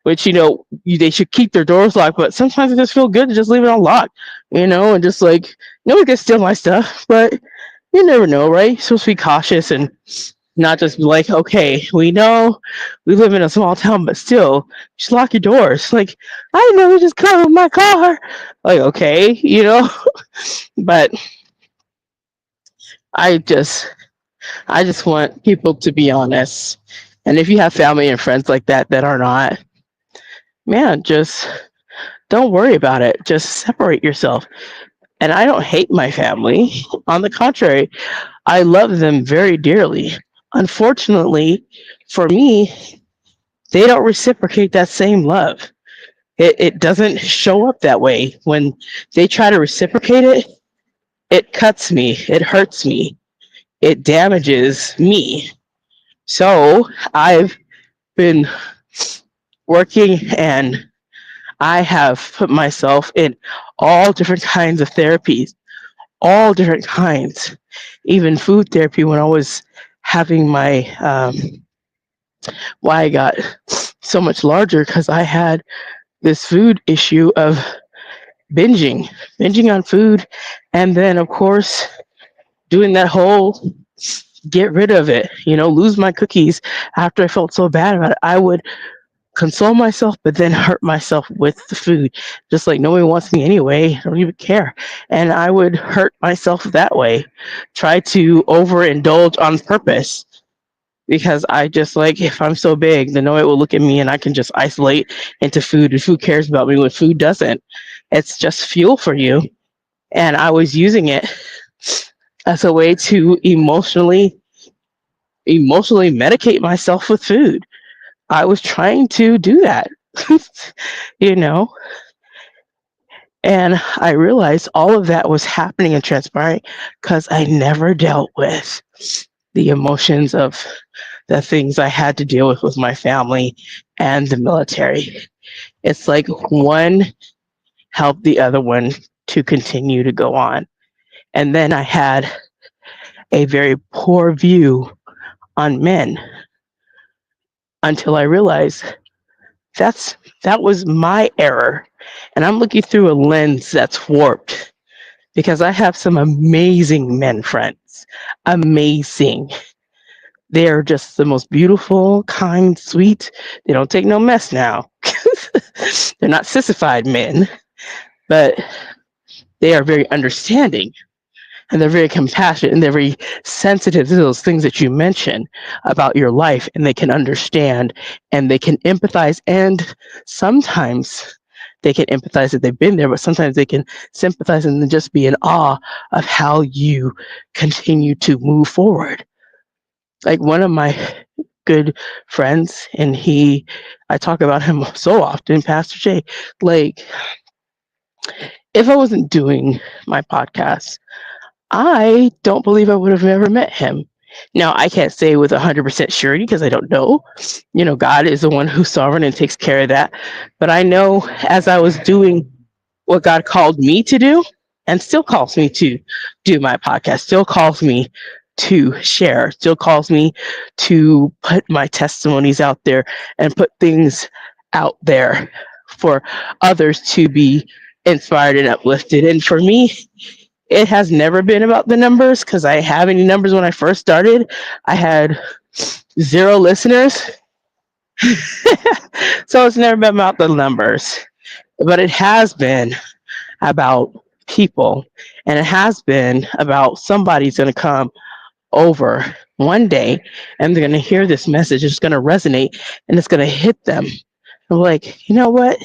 which they should keep their doors locked. But sometimes it just feel good to just leave it unlocked, and just like nobody can steal my stuff. But you never know, right? You're supposed to be cautious and not just be like, okay, we know we live in a small town, but still, just lock your doors. Like, I didn't know we just come with my car. Like, okay, but I just want people to be honest. And if you have family and friends like that are not, man, just don't worry about it. Just separate yourself. And I don't hate my family. On the contrary, I love them very dearly. Unfortunately, for me, they don't reciprocate that same love. It doesn't show up that way. When they try to reciprocate it, it cuts me, it hurts me, it damages me. So I've been working and I have put myself in all different kinds of therapies, all different kinds, even food therapy when I was having my why I got so much larger because I had this food issue of binging on food, and then of course doing that whole get rid of it, lose my cookies after I felt so bad about it. I would console myself, but then hurt myself with the food. Just like nobody wants me anyway. I don't even care. And I would hurt myself that way. Try to overindulge on purpose because I just like, if I'm so big, then nobody will look at me and I can just isolate into food, and food cares about me when food doesn't. It's just fuel for you. And I was using it as a way to emotionally medicate myself with food. I was trying to do that, you know, and I realized all of that was happening and transpiring because I never dealt with the emotions of the things I had to deal with my family and the military. It's like one helped the other one to continue to go on. And then I had a very poor view on men until I realized that was my error. And I'm looking through a lens that's warped because I have some amazing men friends. Amazing. They're just the most beautiful, kind, sweet. They don't take no mess now. They're not sissified men, but they are very understanding, and they're very compassionate, and they're very sensitive to those things that you mention about your life, and they can understand and they can empathize, and sometimes they can empathize that they've been there, but sometimes they can sympathize and then just be in awe of how you continue to move forward. Like one of my good friends, and I talk about him so often, Pastor Jay. Like, if I wasn't doing my podcast, I don't believe I would have ever met him. Now, I can't say with 100% surety because I don't know. God is the one who's sovereign and takes care of that. But I know as I was doing what God called me to do, and still calls me to do my podcast, still calls me to share, still calls me to put my testimonies out there and put things out there for others to be inspired and uplifted. And for me, it has never been about the numbers because I have any numbers when I first started. I had 0 listeners. So it's never been about the numbers, but it has been about people, and it has been about somebody's going to come over one day and they're going to hear this message. It's going to resonate and it's going to hit them. I'm like, you know what?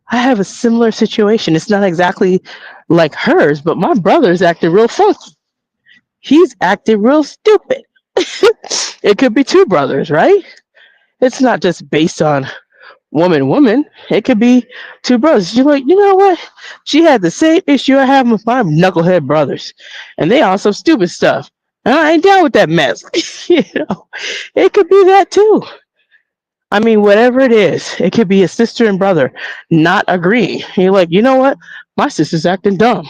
I have a similar situation. It's not exactly like hers, but my brother's acting real funky. He's acting real stupid. It could be 2 brothers, right? It's not just based on woman. It could be 2 brothers. You're like, you know what? She had the same issue I have with my knucklehead brothers, and they on some stupid stuff. And I ain't down with that mess. It could be that too. I mean, whatever it is, it could be a sister and brother not agreeing. You're like, you know what? My sister's acting dumb,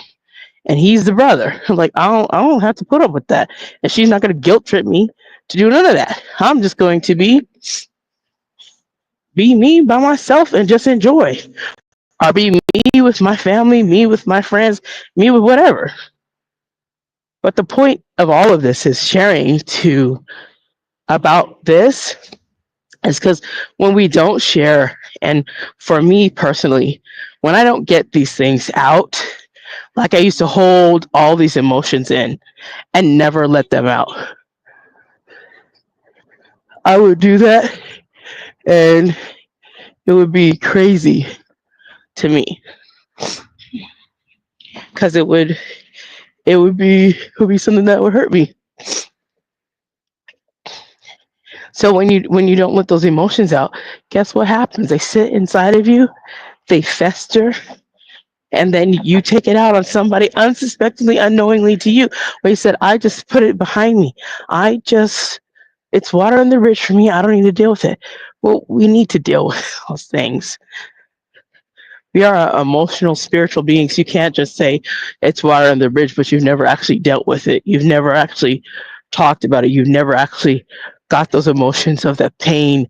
and he's the brother. I'm like, I don't have to put up with that, and she's not going to guilt trip me to do none of that. I'm just going to be me by myself and just enjoy, or be me with my family, me with my friends, me with whatever. But the point of all of this is sharing to about this is because when we don't share, and for me personally, when I don't get these things out, like I used to hold all these emotions in and never let them out. I would do that and it would be crazy to me because it would be something that would hurt me. So when you don't let those emotions out, guess what happens? They sit inside of you, they fester, and then you take it out on somebody unsuspectingly, unknowingly to you. Where you said, I just put it behind me. It's water in the bridge for me. I don't need to deal with it. Well, we need to deal with those things. We are emotional, spiritual beings. You can't just say it's water in the bridge, but you've never actually dealt with it. You've never actually talked about it. You've never actually got those emotions of that pain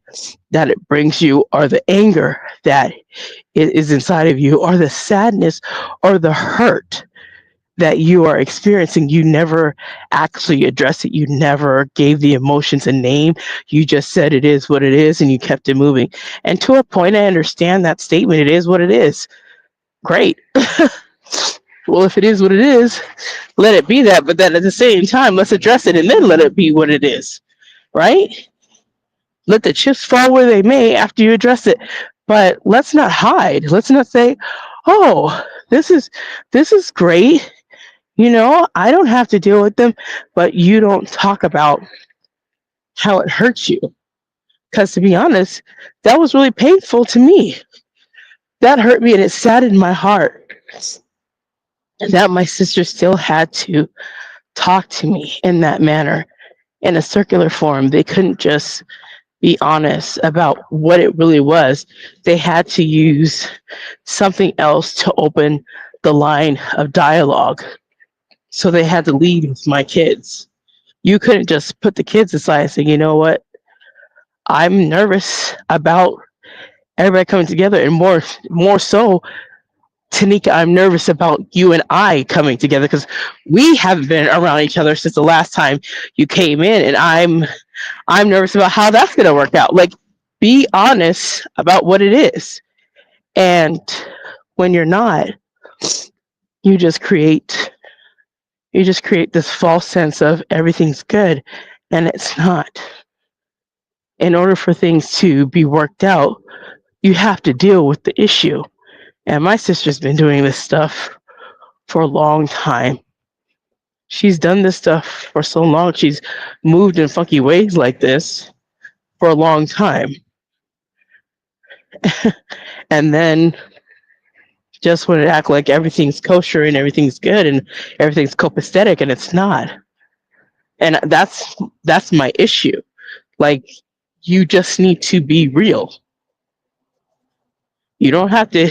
that it brings you, or the anger that is inside of you, or the sadness or the hurt that you are experiencing, you never actually addressed it. You never gave the emotions a name. You just said it is what it is and you kept it moving. And to a point, I understand that statement. It is what it is. Great. Well, if it is what it is, let it be that. But then at the same time, let's address it and then let it be what it is. Right? Let the chips fall where they may after you address it. But let's not hide. Let's not say, oh, this is great. I don't have to deal with them, but you don't talk about how it hurts you. Because to be honest, that was really painful to me. That hurt me and it saddened my heart that my sister still had to talk to me in that manner, in a circular form. They couldn't just be honest about what it really was. They had to use something else to open the line of dialogue. So they had to lead with my kids. You couldn't just put the kids aside and say, you know what, I'm nervous about everybody coming together, and more so, Tanika, I'm nervous about you and I coming together because we haven't been around each other since the last time you came in, and I'm nervous about how that's gonna work out. Like, be honest about what it is. And when you're not, you just create this false sense of everything's good, and it's not. In order for things to be worked out, you have to deal with the issue. And my sister's been doing this stuff for a long time. She's done this stuff for so long. She's moved in funky ways like this for a long time. And then just want to act like everything's kosher and everything's good and everything's copacetic, and it's not. And that's my issue. Like, you just need to be real. You don't have to,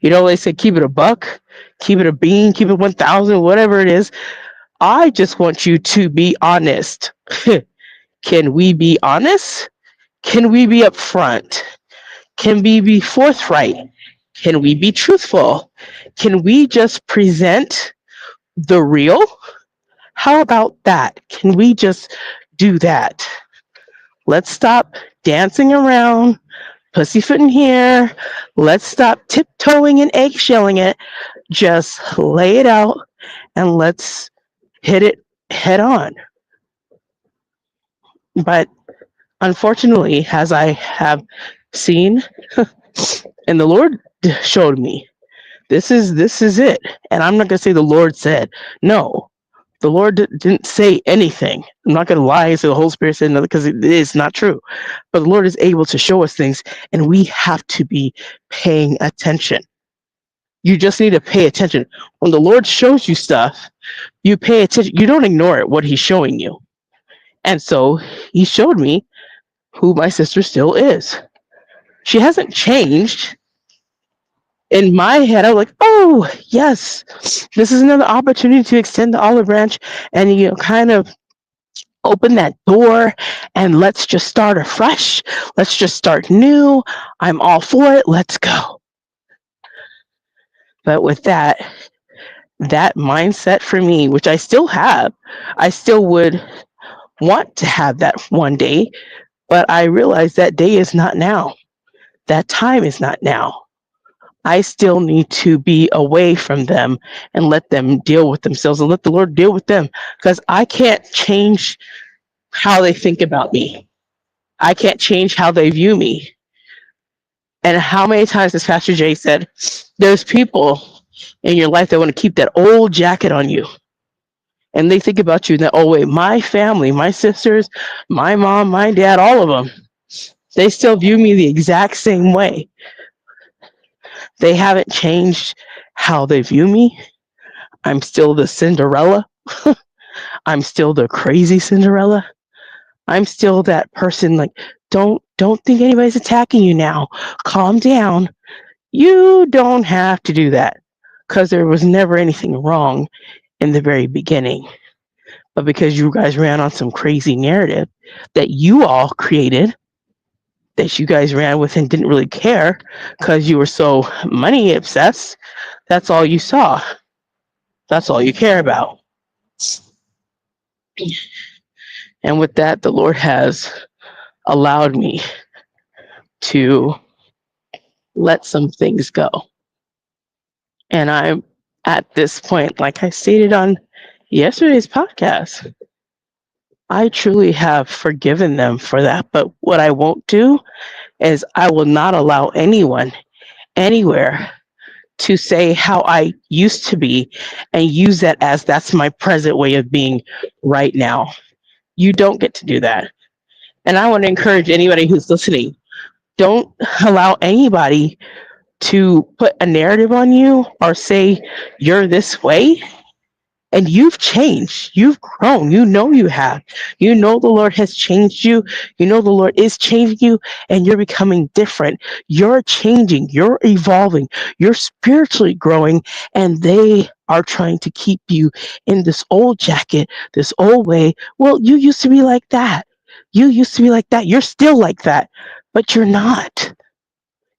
they say keep it a buck, keep it a bean, keep it 1,000, whatever it is. I just want you to be honest. Can we be honest? Can we be upfront? Can we be forthright? Can we be truthful? Can we just present the real? How about that? Can we just do that? Let's stop dancing around, pussyfooting here. Let's stop tiptoeing and eggshelling it. Just lay it out and let's hit it head on. But unfortunately, as I have seen, and the Lord showed me, this is it. And I'm not going to say the Lord said. No, the Lord didn't say anything. I'm not going to lie and say the Holy Spirit said nothing, because it is not true. But the Lord is able to show us things, and we have to be paying attention. You just need to pay attention. When the Lord shows you stuff, you pay attention. You don't ignore it, what he's showing you. And so he showed me who my sister still is. She hasn't changed. In my head, I was like, oh, yes, this is another opportunity to extend the olive branch and, kind of open that door, and let's just start afresh. Let's just start new. I'm all for it. Let's go. But with that mindset for me, which I still have, I still would want to have that one day, but I realize that day is not now. That time is not now. I still need to be away from them and let them deal with themselves and let the Lord deal with them, because I can't change how they think about me. I can't change how they view me. And how many times, as Pastor Jay said, there's people in your life that want to keep that old jacket on you. And they think about you in that old way. My family, my sisters, my mom, my dad, all of them, they still view me the exact same way. They haven't changed how they view me. I'm still the Cinderella. I'm still the crazy Cinderella. I'm still that person, like, don't think anybody's attacking you now. Calm down. You don't have to do that, because there was never anything wrong in the very beginning. But because you guys ran on some crazy narrative that you all created, that you guys ran with and didn't really care because you were so money obsessed, that's all you saw. That's all you care about. And with that, the Lord has allowed me to let some things go. And I'm at this point, like I stated on yesterday's podcast, I truly have forgiven them for that. But what I won't do is I will not allow anyone anywhere to say how I used to be and use that as that's my present way of being right now. You don't get to do that. And I want to encourage anybody who's listening, don't allow anybody to put a narrative on you or say you're this way. And you've changed. You've grown. You know you have. You know the Lord has changed you. You know the Lord is changing you, and you're becoming different. You're changing. You're evolving. You're spiritually growing, and they are trying to keep you in this old jacket, this old way. Well, you used to be like that. You used to be like that. You're still like that, but you're not.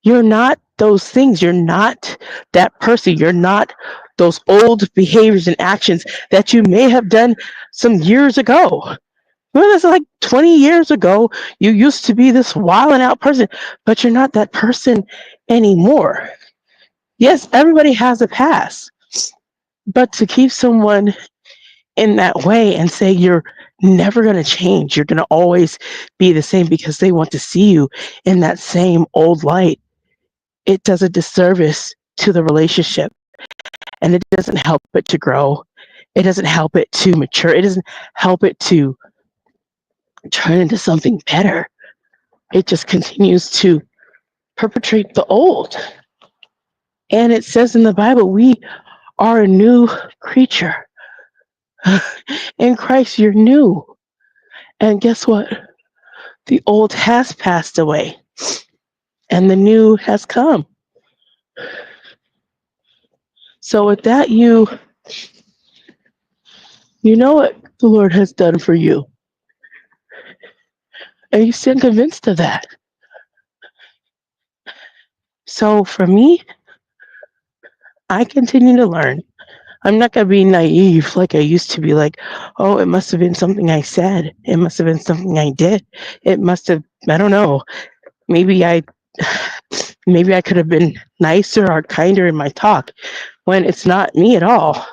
You're not those things. You're not that person. You're not those old behaviors and actions that you may have done some years ago. Well, that's like 20 years ago. You used to be this wild and out person, but you're not that person anymore. Yes, everybody has a past, but to keep someone in that way and say you're never going to change, you're going to always be the same because they want to see you in that same old light, it does a disservice to the relationship, and it doesn't help it to grow. It doesn't help it to mature. It doesn't help it to turn into something better. It just continues to perpetrate the old. And it says in the Bible, we are a new creature. In Christ, you're new. And guess what? The old has passed away, and the new has come. So with that, you know what the Lord has done for you. And you stand convinced of that. So for me, I continue to learn. I'm not going to be naive like I used to be, like, oh, it must have been something I said. It must have been something I did. It must have, I don't know. Maybe I could have been nicer or kinder in my talk, when it's not me at all.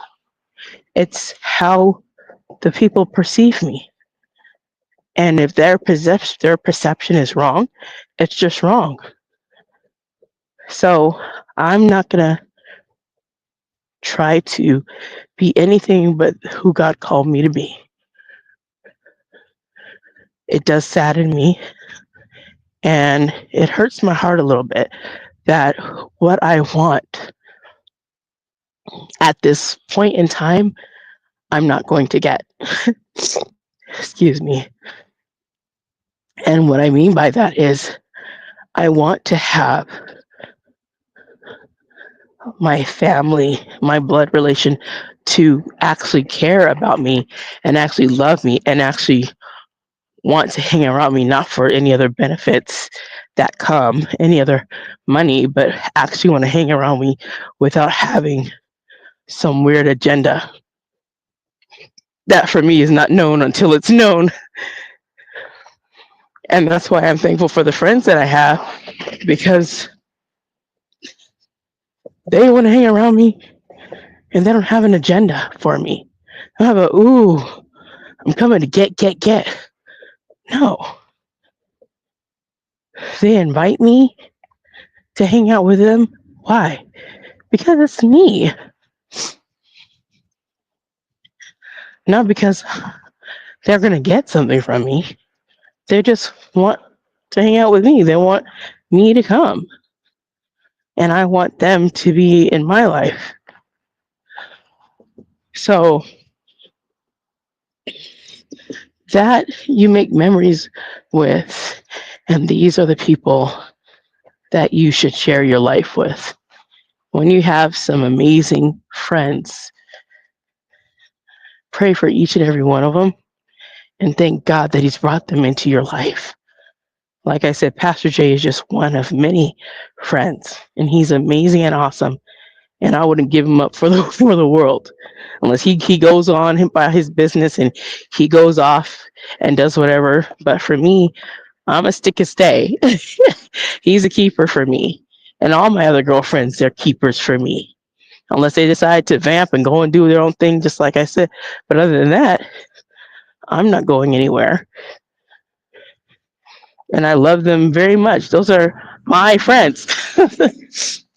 It's how the people perceive me. And if their perception is wrong, it's just wrong. So I'm not going to try to be anything but who God called me to be. It does sadden me, and it hurts my heart a little bit that what I want at this point in time, I'm not going to get. Excuse me. And what I mean by that is I want to have my family, my blood relation, to actually care about me and actually love me and actually want to hang around me, not for any other benefits that come, any other money, but actually want to hang around me without having some weird agenda that for me is not known until it's known. And that's why I'm thankful for the friends that I have, because they want to hang around me and they don't have an agenda for me. I have a, ooh, I'm coming to get. No. They invite me to hang out with them. Why? Because it's me. Not because they're going to get something from me. They just want to hang out with me. They want me to come. And I want them to be in my life. So that you make memories with, and these are the people that you should share your life with. When you have some amazing friends, pray for each and every one of them and thank God that He's brought them into your life. Like I said, Pastor Jay is just one of many friends, and he's amazing and awesome. and I wouldn't give him up for the for the world, unless he goes on by his business and he goes off and does whatever. But for me, I'm a stick and stay. He's a keeper for me, and all my other girlfriends, they're keepers for me, unless they decide to vamp and go and do their own thing, just like I said. But other than that, I'm not going anywhere, and I love them very much. Those are my friends.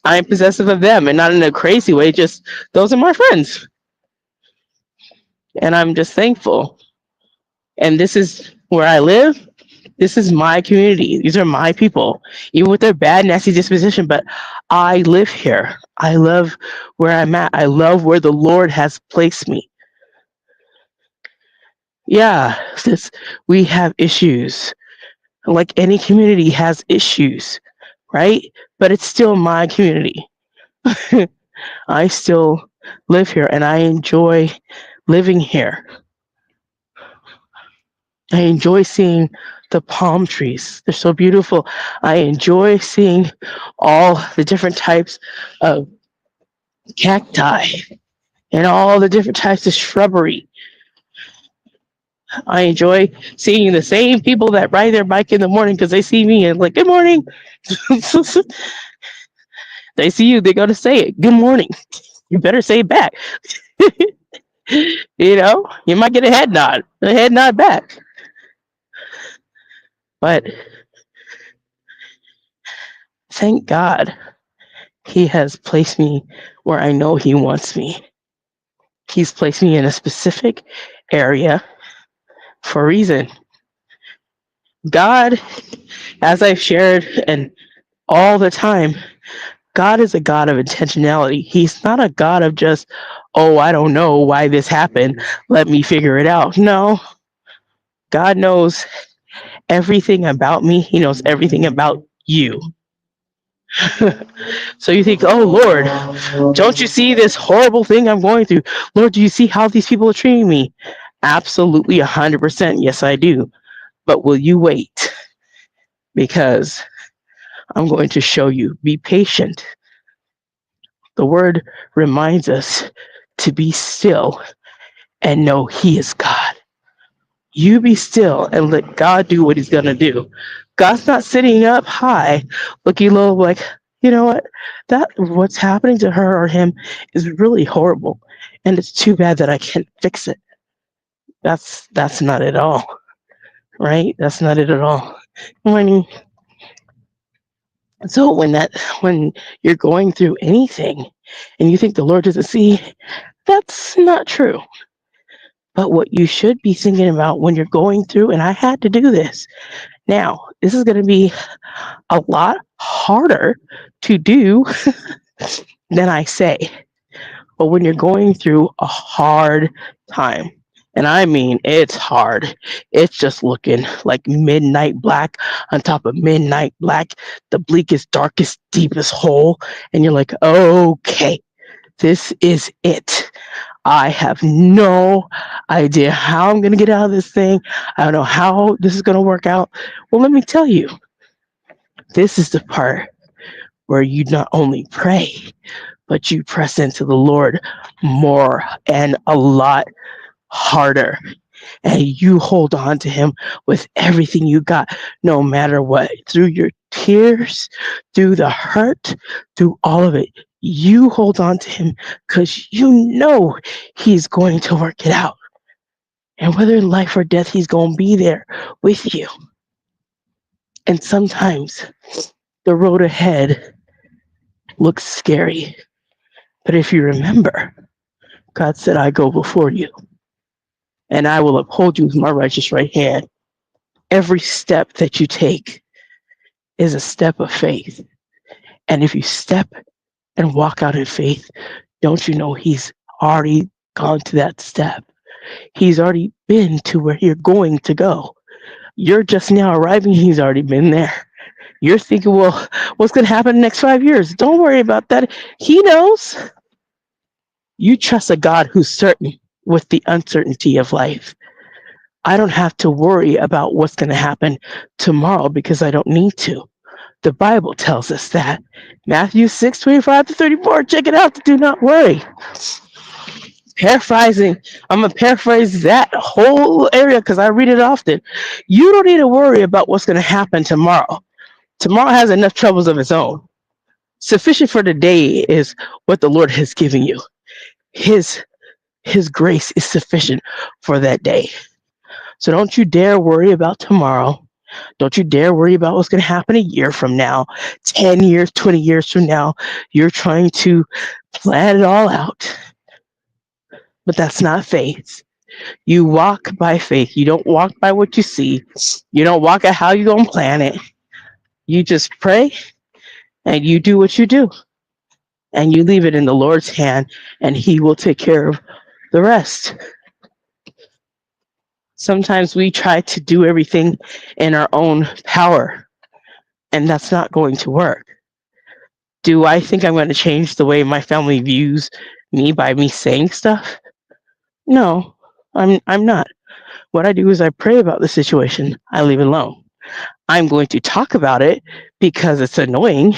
I am possessive of them, and not in a crazy way. Just those are my friends, and I'm just thankful. And this is where I live. This is my community. These are my people, even with their bad, nasty disposition. But I live here. I love where I'm at. I love where the Lord has placed me. Yeah, this, we have issues. Like any community has issues, right? But it's still my community. I still live here and I enjoy living here. I enjoy seeing the palm trees. They're so beautiful. I enjoy seeing all the different types of cacti and all the different types of shrubbery. I enjoy seeing the same people that ride their bike in the morning because they see me and like, good morning. They see you, they go to say it. Good morning. You better say it back. You know, you might get a head nod back. But thank God he has placed me where I know he wants me. He's placed me in a specific area for a reason. God, as I've shared and all the time, God is a God of intentionality. He's not a God of just, oh, I don't know why this happened. Let me figure it out. No, God knows everything about me. He knows everything about you. So you think, oh, Lord, don't you see this horrible thing I'm going through? Lord, do you see how these people are treating me? Absolutely, 100%. Yes, I do. But will you wait? Because I'm going to show you. Be patient. The word reminds us to be still and know he is God. You be still and let God do what he's going to do. God's not sitting up high looking low like, you know what? That what's happening to her or him is really horrible. And it's too bad that I can't fix it. That's not it at all. Right? That's not it at all. When so when you're going through anything and you think the Lord doesn't see, that's not true. But what you should be thinking about when you're going through, and I had to do this. Now, this is going to be a lot harder to do than I say. But when you're going through a hard time, and I mean it's hard, it's just looking like midnight black on top of midnight black, the bleakest, darkest, deepest hole, and you're like, okay, this is it. I have no idea how I'm going to get out of this thing. I don't know how this is going to work out. Well, let me tell you, this is the part where you not only pray, but you press into the Lord more and a lot harder. And you hold on to him with everything you got, no matter what, through your tears, through the hurt, through all of it. You hold on to him because you know he's going to work it out. And whether in life or death, he's going to be there with you. And sometimes the road ahead looks scary. But if you remember, God said, I go before you and I will uphold you with my righteous right hand. Every step that you take is a step of faith. And if you step and walk out in faith, don't you know he's already gone to that step? He's already been to where you're going to go. You're just now arriving. He's already been there. You're thinking, well, what's going to happen in the next 5 years? Don't worry about that. He knows. You trust a God who's certain with the uncertainty of life. I don't have to worry about what's going to happen tomorrow because I don't need to. The Bible tells us that. Matthew 6:25-34. Check it out. Do not worry. Paraphrasing, I'm gonna paraphrase that whole area because I read it often. You don't need to worry about what's going to happen tomorrow. Tomorrow has enough troubles of its own. Sufficient for the day is what the Lord has given you. His His grace is sufficient for that day. So don't you dare worry about tomorrow. Don't you dare worry about what's going to happen a year from now, 10 years, 20 years from now. You're trying to plan it all out, but that's not faith. You walk by faith. You don't walk by what you see. You don't walk at how you're going to plan it. You just pray and you do what you do and you leave it in the Lord's hand and He will take care of the rest. Sometimes we try to do everything in our own power, and that's not going to work. Do I think I'm going to change the way my family views me by me saying stuff? No, I'm not. What I do is I pray about the situation. I leave it alone. I'm going to talk about it because it's annoying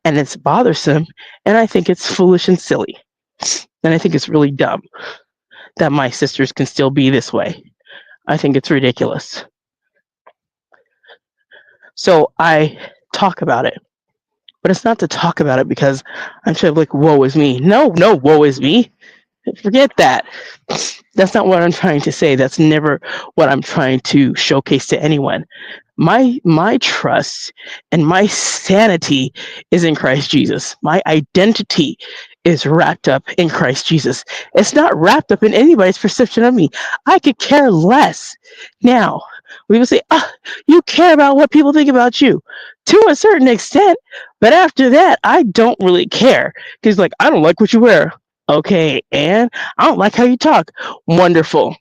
and it's bothersome, and I think it's foolish and silly. And I think it's really dumb that my sisters can still be this way. I think it's ridiculous. So I talk about it. But it's not to talk about it because I'm sort of like, woe is me. No, no, woe is me. Forget that. That's not what I'm trying to say. That's never what I'm trying to showcase to anyone. My trust and my sanity is in Christ Jesus. My identity is wrapped up in Christ Jesus. It's not wrapped up in anybody's perception of me. I could care less. Now, we would say, you care about what people think about you to a certain extent, but after that, I don't really care. Because, like, I don't like what you wear. Okay, and I don't like how you talk. Wonderful.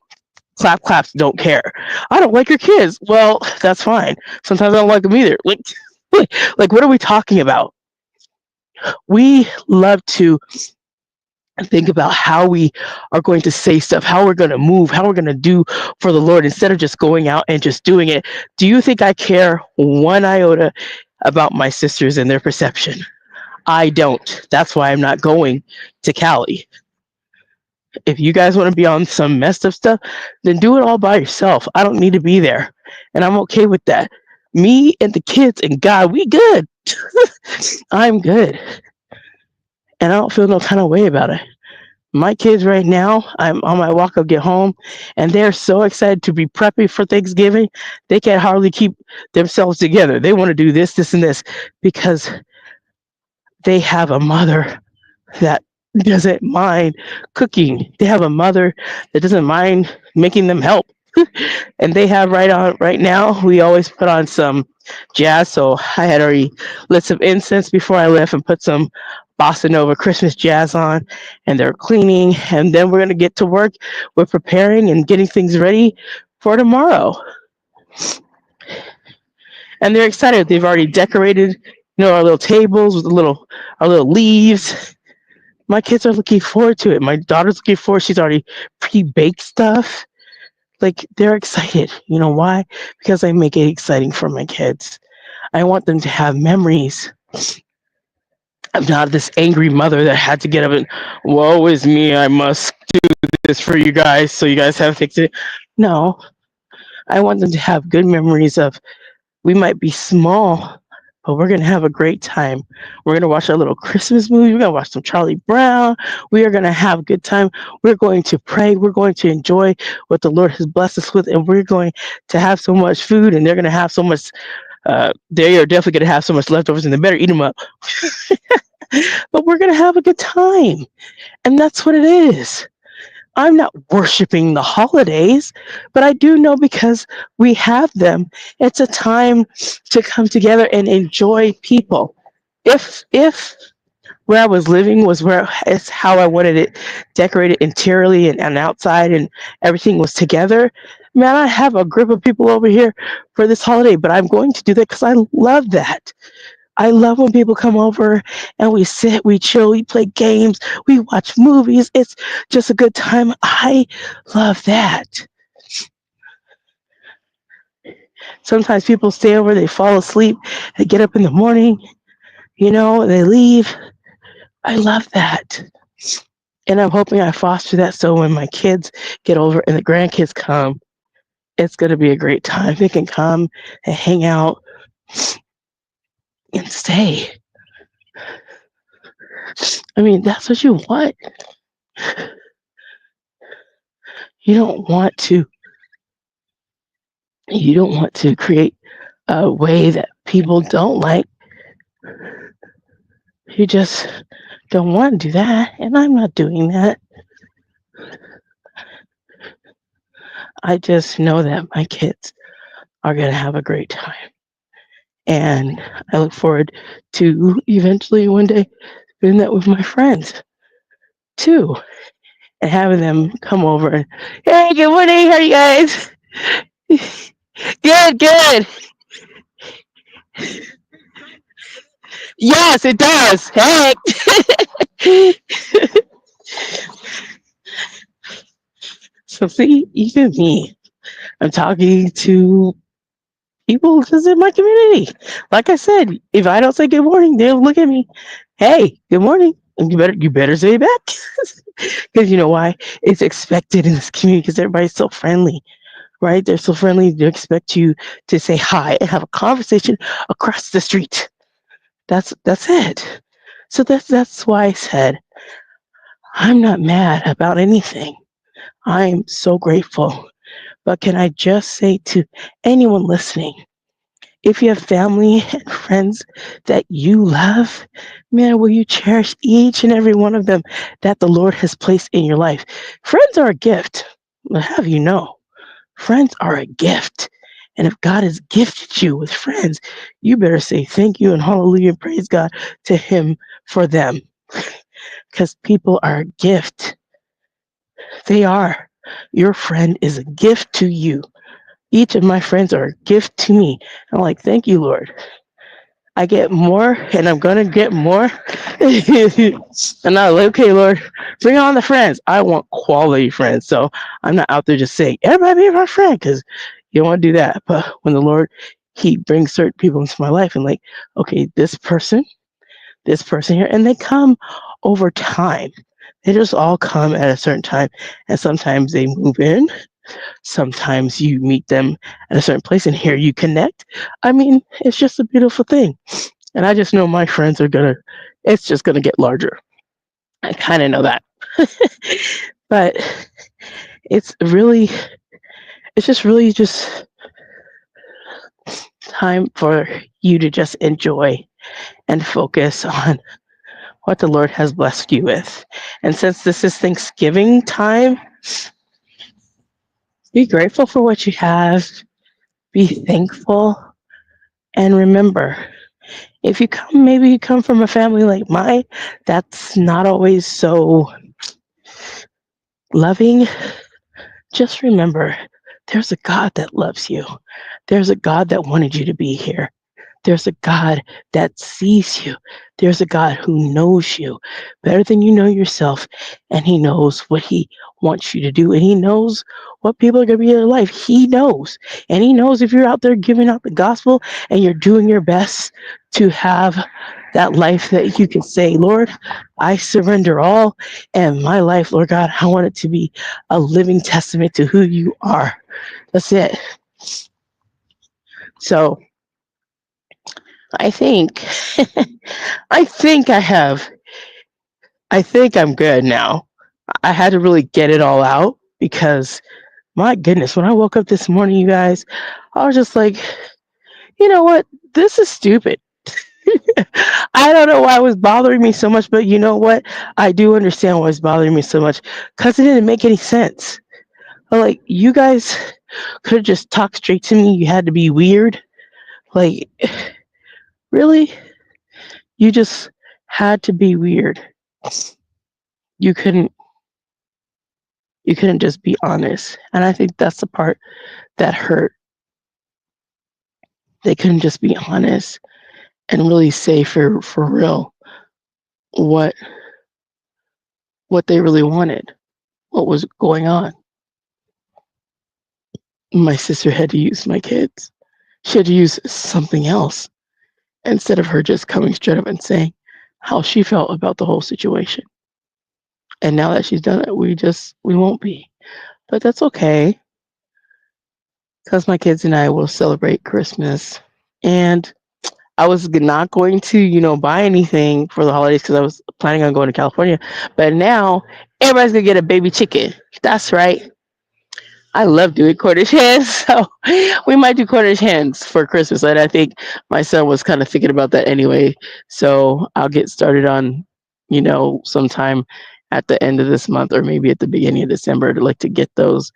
Clap claps, don't care. I don't like your kids. Well, that's fine. Sometimes I don't like them either. Like what are we talking about? We love to think about how we are going to say stuff, how we're going to move, how we're going to do for the Lord instead of just going out and just doing it. Do you think I care one iota about my sisters and their perception? I don't. That's why I'm not going to Cali. If you guys want to be on some messed up stuff, then do it all by yourself. I don't need to be there. And I'm okay with that. Me and the kids and God, we good. I'm good. And I don't feel no kind of way about it. My kids right now, I'm on my walk up get home, and they're so excited to be prepping for Thanksgiving. They can hardly keep themselves together. They want to do this, this, and this because they have a mother that doesn't mind cooking. They have a mother that doesn't mind making them help. And they have right now, we always put on some jazz. So I had already lit some incense before I left and put some bossa nova Christmas jazz on, and they're cleaning, and then we're going to get to work. We're preparing and getting things ready for tomorrow. And they're excited. They've already decorated, our little tables with our little leaves. My kids are looking forward to it. My daughter's looking forward. She's already pre-baked stuff. Like, they're excited. You know why? Because I make it exciting for my kids. I want them to have memories. I'm not this angry mother that had to get up and, woe is me, I must do this for you guys so you guys have to fix it. No, I want them to have good memories of, we might be small, but we're going to have a great time. We're going to watch a little Christmas movie. We're going to watch some Charlie Brown. We are going to have a good time. We're going to pray. We're going to enjoy what the Lord has blessed us with. And we're going to have so much food, and they're going to have so much, they are definitely going to have so much leftovers, and they better eat them up. But we're going to have a good time. And that's what it is. I'm not worshiping the holidays, but I do know because we have them, it's a time to come together and enjoy people. If where I was living was where it's how I wanted it decorated interiorly and outside and everything was together, man, I have a group of people over here for this holiday, but I'm going to do that because I love that. I love when people come over and we sit, we chill, we play games, we watch movies. It's just a good time. I love that. Sometimes people stay over, they fall asleep, they get up in the morning, they leave. I love that. And I'm hoping I foster that so when my kids get over and the grandkids come, it's going to be a great time. They can come and hang out and stay. I mean, that's what you want. You don't want to you don't want to create a way that people don't like. You just don't want to do that, and I'm not doing that. I just know that my kids are going to have a great time. And I look forward to eventually one day doing that with my friends too, and having them come over and, hey, good morning, how are you guys? Good, good. Yes, it does. Heck. So see, even me, I'm talking to people just in my community. Like I said, if I don't say good morning, they'll look at me. Hey, good morning. And you better say it back. Because you know why? It's expected in this community because everybody's so friendly, right? They're so friendly. They expect you to say hi and have a conversation across the street. That's it. So that's why I said I'm not mad about anything. I'm so grateful. But can I just say to anyone listening, if you have family and friends that you love, man, will you cherish each and every one of them that the Lord has placed in your life? Friends are a gift. I'll have you know, friends are a gift. And if God has gifted you with friends, you better say thank you and hallelujah and praise God to Him for them. Because people are a gift. They are. Your friend is a gift to you. Each of my friends are a gift to me. I'm like, thank you, Lord. I get more and I'm going to get more. And I'm like, okay, Lord, bring on the friends. I want quality friends. So I'm not out there just saying, everybody be my friend, because you don't want to do that. But when the Lord, He brings certain people into my life and like, okay, this person here, and they come over time. They just all come at a certain time. And sometimes they move in. Sometimes you meet them at a certain place and here you connect. I mean, it's just a beautiful thing. And I just know my friends it's just gonna get larger. I kind of know that. But it's really, it's just really just time for you to just enjoy and focus on what the Lord has blessed you with. And since this is Thanksgiving time, be grateful for what you have, be thankful, and remember, if maybe you come from a family like mine that's not always so loving, just remember there's a God that loves you. There's a God that wanted you to be here. There's a God that sees you. There's a God who knows you better than you know yourself. And He knows what He wants you to do. And He knows what people are going to be in your life. He knows. And He knows if you're out there giving out the gospel and you're doing your best to have that life that you can say, Lord, I surrender all. And my life, Lord God, I want it to be a living testament to who you are. That's it. So I think I think I'm good now. I had to really get it all out because my goodness, when I woke up this morning, you guys, I was just like, you know what? This is stupid. I don't know why it was bothering me so much, but you know what? I do understand why it's bothering me so much because it didn't make any sense. Like, you guys could have just talked straight to me. You had to be weird. Like, really? You just had to be weird. You couldn't just be honest. And I think that's the part that hurt. They couldn't just be honest and really say for real what they really wanted, what was going on. My sister had to use my kids. She had to use something else instead of her just coming straight up and saying how she felt about the whole situation. And now that she's done it, we won't be. But that's okay because my kids and I will celebrate Christmas. And I was not going to, buy anything for the holidays because I was planning on going to California. But now everybody's gonna get a baby chicken. That's right. I love doing Cornish hens, so we might do Cornish hens for Christmas. And I think my son was kind of thinking about that anyway. So I'll get started on, sometime at the end of this month or maybe at the beginning of December to like to get those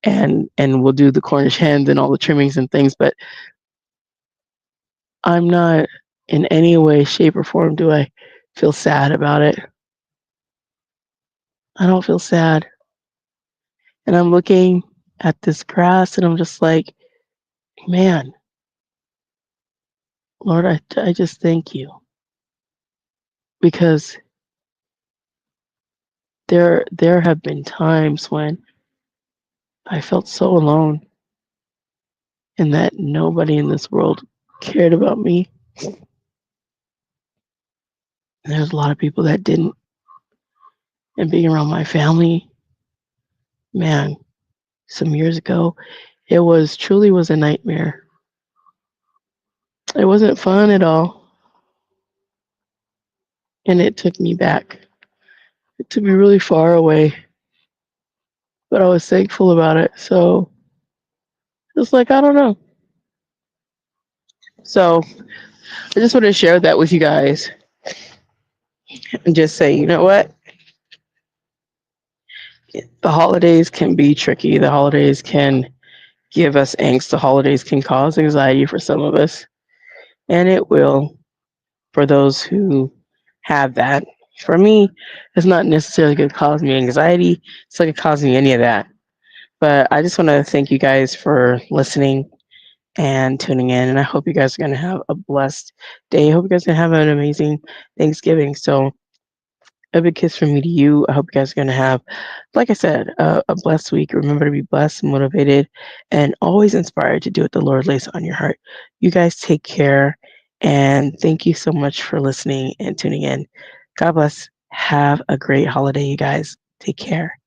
and we'll do the Cornish hens and all the trimmings and things. But I'm not in any way, shape, or form do I feel sad about it. I don't feel sad. And I'm looking at this grass and I'm just like, man, Lord, I just thank you because there have been times when I felt so alone and that nobody in this world cared about me. And there's a lot of people that didn't. And being around my family, man, some years ago, it was truly was a nightmare. It wasn't fun at all. And it took me back. It took me really far away. But I was thankful about it. So it's like I don't know. So I just want to share that with you guys and just say, you know what? The holidays can be tricky. The holidays can give us angst. The holidays can cause anxiety for some of us. And it will for those who have that. For me, it's not necessarily going to cause me anxiety. It's not going to cause me any of that. But I just want to thank you guys for listening and tuning in. And I hope you guys are going to have a blessed day. I hope you guys are going to have an amazing Thanksgiving. So a big kiss from me to you. I hope you guys are going to have, like I said, a blessed week. Remember to be blessed, motivated, and always inspired to do what the Lord lays on your heart. You guys take care. And thank you so much for listening and tuning in. God bless. Have a great holiday, you guys. Take care.